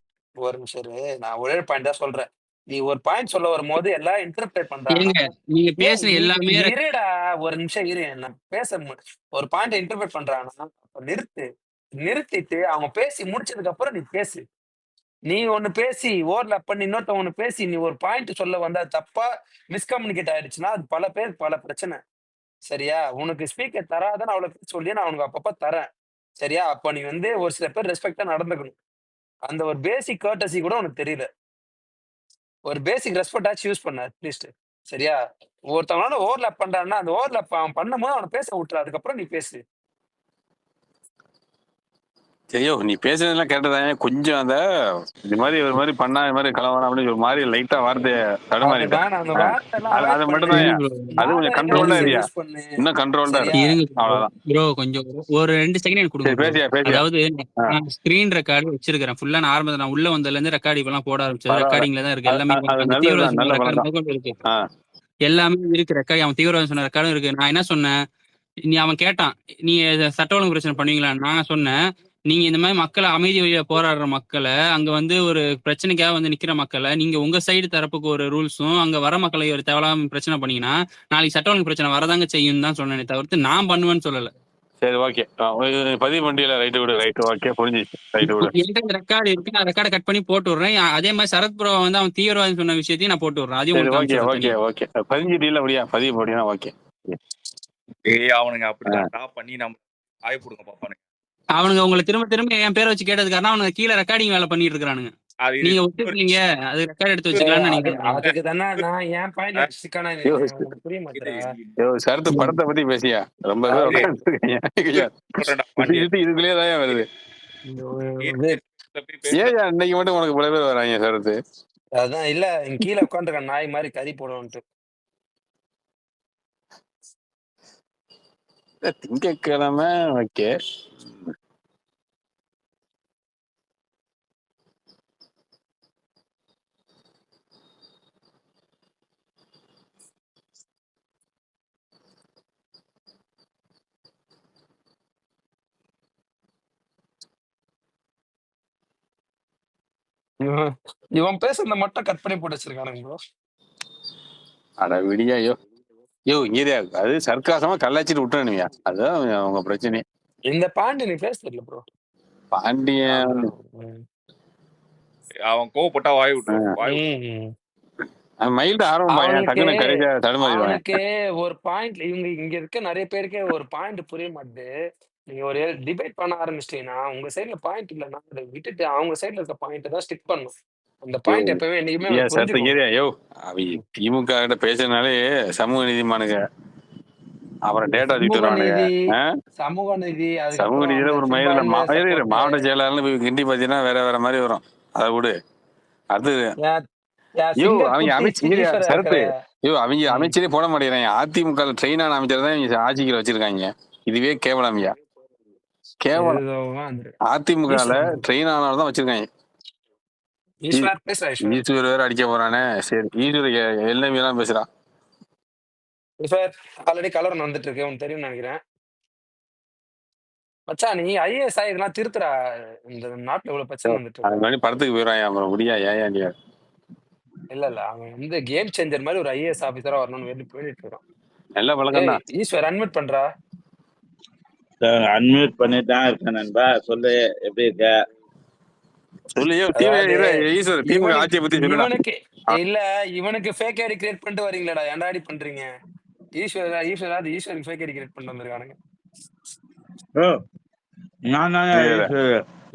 Speaker 1: ஒரு நிமிஷம் நான் ஒரே பாயிண்ட் தான் சொல்றேன். நீ ஒரு பாயிண்ட் சொல்ல வரும்போது எல்லாம் இன்டர்பிரேட் பண்றாங்க.
Speaker 3: நீங்க பேசுற எல்லாமே
Speaker 1: இருடா, ஒரு நிமிஷம் இரு. நான் ஒரு பாயிண்ட் இன்டர்பிரேட் பண்றாங்கன்னா நிறுத்திட்டு அவங்க பேசி முடிச்சதுக்கு அப்புறம் நீ பேசு. நீ ஒண்ணு பேசி ஓவர்லாப் பண்ணி இன்னொருத்த ஒண்ணு பேசி நீ ஒரு பாயிண்ட் சொல்ல வந்தா தப்பா மிஸ்கம்யூனிகேட் ஆயிடுச்சுன்னா அது பல பேர் பல பிரச்சனை. சரியா? உனக்கு ஸ்பீக்கர் தராதன்னு அவ்வளவு சொல்லி நான் உனக்கு அப்பப்ப தரேன். சரியா? அப்ப நீ வந்து ஒரு சில பேர் ரெஸ்பெக்டா நடந்துக்கணும். அந்த ஒரு பேசிக் கர்ட்டசி கூட உனக்கு தெரியல. ஒரு பேசிக் ரெஸ்பெக்ட் ஆச்சு யூஸ் பண்ண அட்லீஸ்ட். சரியா? ஒருத்தவனோட ஓவர்லாப் பண்றான்னா அந்த ஓவர்லாப் அவன் பண்ணும்போது அவனை பேச விட்டுரு. அதுக்கப்புறம் நீ பேசு.
Speaker 2: ஐயோ, நீ பேசுறதெல்லாம் கேட்டதானே கொஞ்சம் அந்த இது மாதிரி ஒரு மாதிரி பண்ணா இது மாதிரி கலவரம் அப்படின்னு ஒரு மாதிரி லைட்டா வார்த்தையை தடுமாறிட்டேன். அது மட்டும் தான். அது கொஞ்சம் கண்ட்ரோல்டா இல்லையா? இன்னும் கண்ட்ரோல்டா இருக்கு. அவ்வளவுதான்
Speaker 3: ப்ரோ. கொஞ்சம் ஒரு 2 செகண்ட் எனக்கு கொடுங்க. அதாவது நான் ஸ்கிரீன் ரெக்கார்டு வச்சிருக்கிறேன் ஃபுல்லா. நான் ஆரம்பத்துல நான் உள்ள வந்ததுல இருந்து ரெக்கார்டிங் இப்பெல்லாம் போட ஆரம்பிச்சது. ரெக்கார்டிங்ல தான் இருக்கு எல்லாமே. இருக்கு எல்லாமே இருக்கு. ரெக்கார்ட் அவன் தீவிரவாதம் சொன்ன ரெக்கார்டும் இருக்கு. நான் என்ன சொன்னேன், அவன் கேட்டான் நீ சட்ட ஒழுங்கு பிரச்சனை பண்ணுவீங்களா? நான் சொன்னேன், நீங்க இந்த மாதிரி மக்களை அமைதி வழியா போராடுற மக்களை அங்க வந்து ஒரு பிரச்சனைக்காக வந்து நிக்கிற மக்களை நீங்க உங்க சைடு தரப்புக்கு ஒரு ரூல்ஸும் அங்க வர மக்களை ஒரு தேவையில்லாம பிரச்சனை பண்ணீங்கன்னா நாளைக்கு சட்ட ஒழுங்கு பிரச்சனை வரதாங்க செய்யும் தான் சொன்னேனே தவிர்த்து நான் பண்ணுவேன்னு சொல்லல.
Speaker 2: சரி, ஓகே. பதிவு வண்டியில ரைட்டு விடு. ரைட்டு, ஓகே, புரிஞ்சிச்சு. ரைட்டு விடு.
Speaker 3: என்கிட்ட ரெக்கார்டு இருக்கு, நான் ரெக்கார்டை கட் பண்ணி போட்டு விடுறேன். அதே மாதிரி சரத் ப்ரோ வந்து அவன் தீவிரவாதம் சொன்ன விஷயத்தையும் நான் போட்டு விடுறேன். அதையும்
Speaker 2: ஓகே ஓகே ஓகே. பதிஞ்சிட்டீங்களா? அப்படியா? பதிவு போட்டீங்கன்னா ஓகே.
Speaker 7: அவனுங்க அப்படிதான் டாப் பண்ணி நம்ம ஆய் போடுங்க பாப்பானுங்க.
Speaker 3: அவனுங்க உங்களை திரும்ப திரும்ப என் பேரை வச்சு கேட்டதுக்காரனா அவனுங்க கீழே ரெக்கார்டிங் வேலை பண்ணிட்டு இருக்கானுங்க. நீங்க ஒத்துக்கிறீங்க அது ரெக்கார்ட் எடுத்து வச்சுக்கலாம்னு
Speaker 2: சரத்து படத்தை பத்தி பேசியா ரொம்ப இதுக்குள்ளேயே வருது. ஏன் அன்னைக்கு மட்டும் உனக்கு பல பேர் வராங்க சரத்து?
Speaker 1: அதான் இல்ல கீழே உட்காந்துருக்க நாய் மாதிரி கறி போடுவோன்ட்டு.
Speaker 2: திங்கக்கிழமை ஓகே.
Speaker 1: இவன் பேசுறத மட்டும் கட் பண்ணி போட்டு வச்சிருக்கானுங்க ப்ரோ.
Speaker 2: அட விடியா. இங்கேயா அது சர்க்காசமா கல்லாச்சிட்டு விட்டுறணுயா. அதுதான் அவங்க பிரச்சனை.
Speaker 1: இந்த பாண்டியன் நீ பேச தெரியல ப்ரோ.
Speaker 2: பாண்டியன்
Speaker 7: அவன் கோவப்பட்டா வாய் விட்டுருவான்.
Speaker 2: மைல்டு ஆர்வம் டக்குனு கரைஜா தடுமாறிடுவாங்க.
Speaker 1: அவனுக்கு ஒரு பாயிண்ட் இங்க இருக்க நிறைய பேருக்கு ஒரு பாயிண்ட் புரிய மாட்டேது. நீங்க ஒரு டிபேட் பண்ண ஆரம்பிச்சிட்டீங்கன்னா உங்க சைட்ல பாயிண்ட் இல்லைன்னா அதை விட்டுட்டு அவங்க சைட்ல இருக்க பாயிண்ட் தான் ஸ்டிக் பண்ணும். அந்த பாயிண்ட் எப்பவுமே என்னைக்குமே
Speaker 2: ஏன் சத்த
Speaker 1: புரிஞ்சுக்கணும்.
Speaker 2: கேரியா யோ அவங்க திமுக கிட்ட பேசுறதுனாலே சமூக நீதிமானுங்க அப்புறம் டேட்டா தூக்கிட்டு
Speaker 1: சமூக
Speaker 2: வருவானுங்க
Speaker 1: நீதி,
Speaker 2: ஆ?
Speaker 1: சமூக நீதி,
Speaker 2: சமூக
Speaker 1: அதுக்கப்புறம்
Speaker 2: நீதியில
Speaker 1: அந்த
Speaker 2: ஒரு மயிரில்
Speaker 1: ஃபுட்பால் சப்போர்ட்.
Speaker 2: மாவட்ட செயலாளர்னு போய் கிண்டி பார்த்தீங்கன்னா வேற மாதிரி வரும். அதை விடு. அது யோ அவங்க அமைச்சர் சரத்து அவங்க அமைச்சரே போட மாட்டேங்கிறாங்க. அதிமுக ட்ரெயினான அமைச்சர் தான் இவங்க ஆட்சிக்கு வச்சிருக்காங்க. இதுவே கேவலம்யா, கேவலம். அதிமுக ட்ரெயின் ஆனாலும் தான் வச்சிருக்காங்க. ஈஸ்வர் வேற அடிக்க போறானே. சரி ஈஸ்வர் எல்லாமே எல்லாம் பேசுறான்.
Speaker 1: ஆல்ரெடி கலர் வந்துட்டு இருக்கு, உனக்கு தெரியும் நினைக்கிறேன். மச்சா நீ ஐஏஎஸ் இதெல்லாம் திருத்துறா, இந்த நாட்டுல இவ்வளவு பிரச்சனை வந்துட்டு இருக்கு.
Speaker 2: படத்துக்கு போயிடுறான் அப்புறம் முடியா ஏன்
Speaker 1: இல்ல அவன் வந்து கேம் சேஞ்சர் மாதிரி ஒரு ஐஏஎஸ் ஆபீசரா வரணும்னு போயிட்டு இருக்கான்.
Speaker 2: நல்ல பழக்கம் தான்.
Speaker 1: ஈஸ்வர் அன்மியூட் பண்றா.
Speaker 9: அன்மியூட் பண்ணிட்டு தான் இருக்கேன் நண்பா. சொல்லு எப்படி இருக்க?
Speaker 1: இவனுக்கு ஃபேக் ஐடி கிரியேட் பண்ணிட்டு வரீங்களா? ஏன்டா ஐடி பண்றீங்க? ஈஸ்வருக்கு ஃபேக் ஐடி கிரியேட் பண்ணிட்டு வந்திருக்கானுங்க.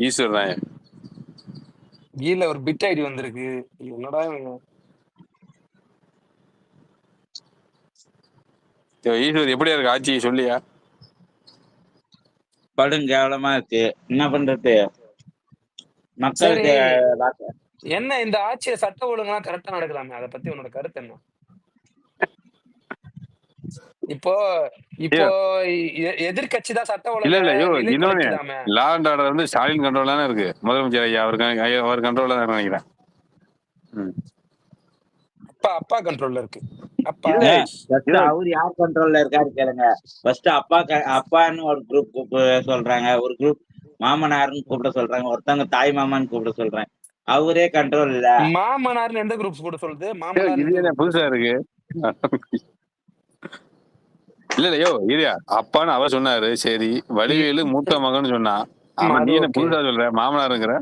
Speaker 2: ஈஸ்வர் தான்
Speaker 1: கீழ ஒரு பிட் ஐடி வந்திருக்கு. என்னடா
Speaker 2: ஈஸ்வர் எப்படியா இருக்கு ஆட்சி சொல்லியா?
Speaker 9: படும் கேவலமா இருக்கு. என்ன பண்றது? மக்களுக்கு
Speaker 1: என்ன இந்த ஆட்சியை சட்ட ஒழுங்கெல்லாம் கரெக்டா நடக்கலாமே, அதை பத்தி உன்னோட கருத்து என்ன? இப்போ எதிர்கட்சி தான் சட்ட ஒழுங்கு.
Speaker 2: லா அண்ட் ஆர்டர் வந்து ஸ்டாலின் கண்ட்ரோல் தானே இருக்கு. முதலமைச்சர் ஐயா அவர் கண்ட்ரோல் தான் நினைக்கிறேன்.
Speaker 1: அப்பா கண்ட்ரோல்ல இருக்கு.
Speaker 9: அவர் யார் கண்ட்ரோல்ல இருக்காரு கேளுங்க. ஃபர்ஸ்ட் அப்பான்னு ஒரு குரூப் சொல்றாங்க, ஒரு குரூப் மாமனார்னு கூப்பிட சொல்றாங்க, ஒருத்தவங்க தாய் மாமான்னு கூப்பிட சொல்றாங்க. அவரே கண்ட்ரோல் இல்ல.
Speaker 1: மாமனார்னு எந்த குரூப் கூட சொல்லுது? மாமனார்
Speaker 2: புதுசா இருக்கு. இல்லையோ இல்லையா அப்பான்னு அவர் சொன்னாரு. சரி வடிவேலு மூத்த மகன் சொன்னா. ஆமா நீ என்ன புதுசா சொல்ற மாமனாருங்கிற?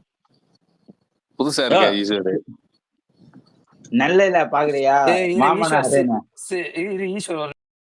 Speaker 2: புதுசா இருக்க ஈஸ்வரு.
Speaker 9: நல்ல பாக்குறியா மாமனார்?
Speaker 1: ஈஸ்வர்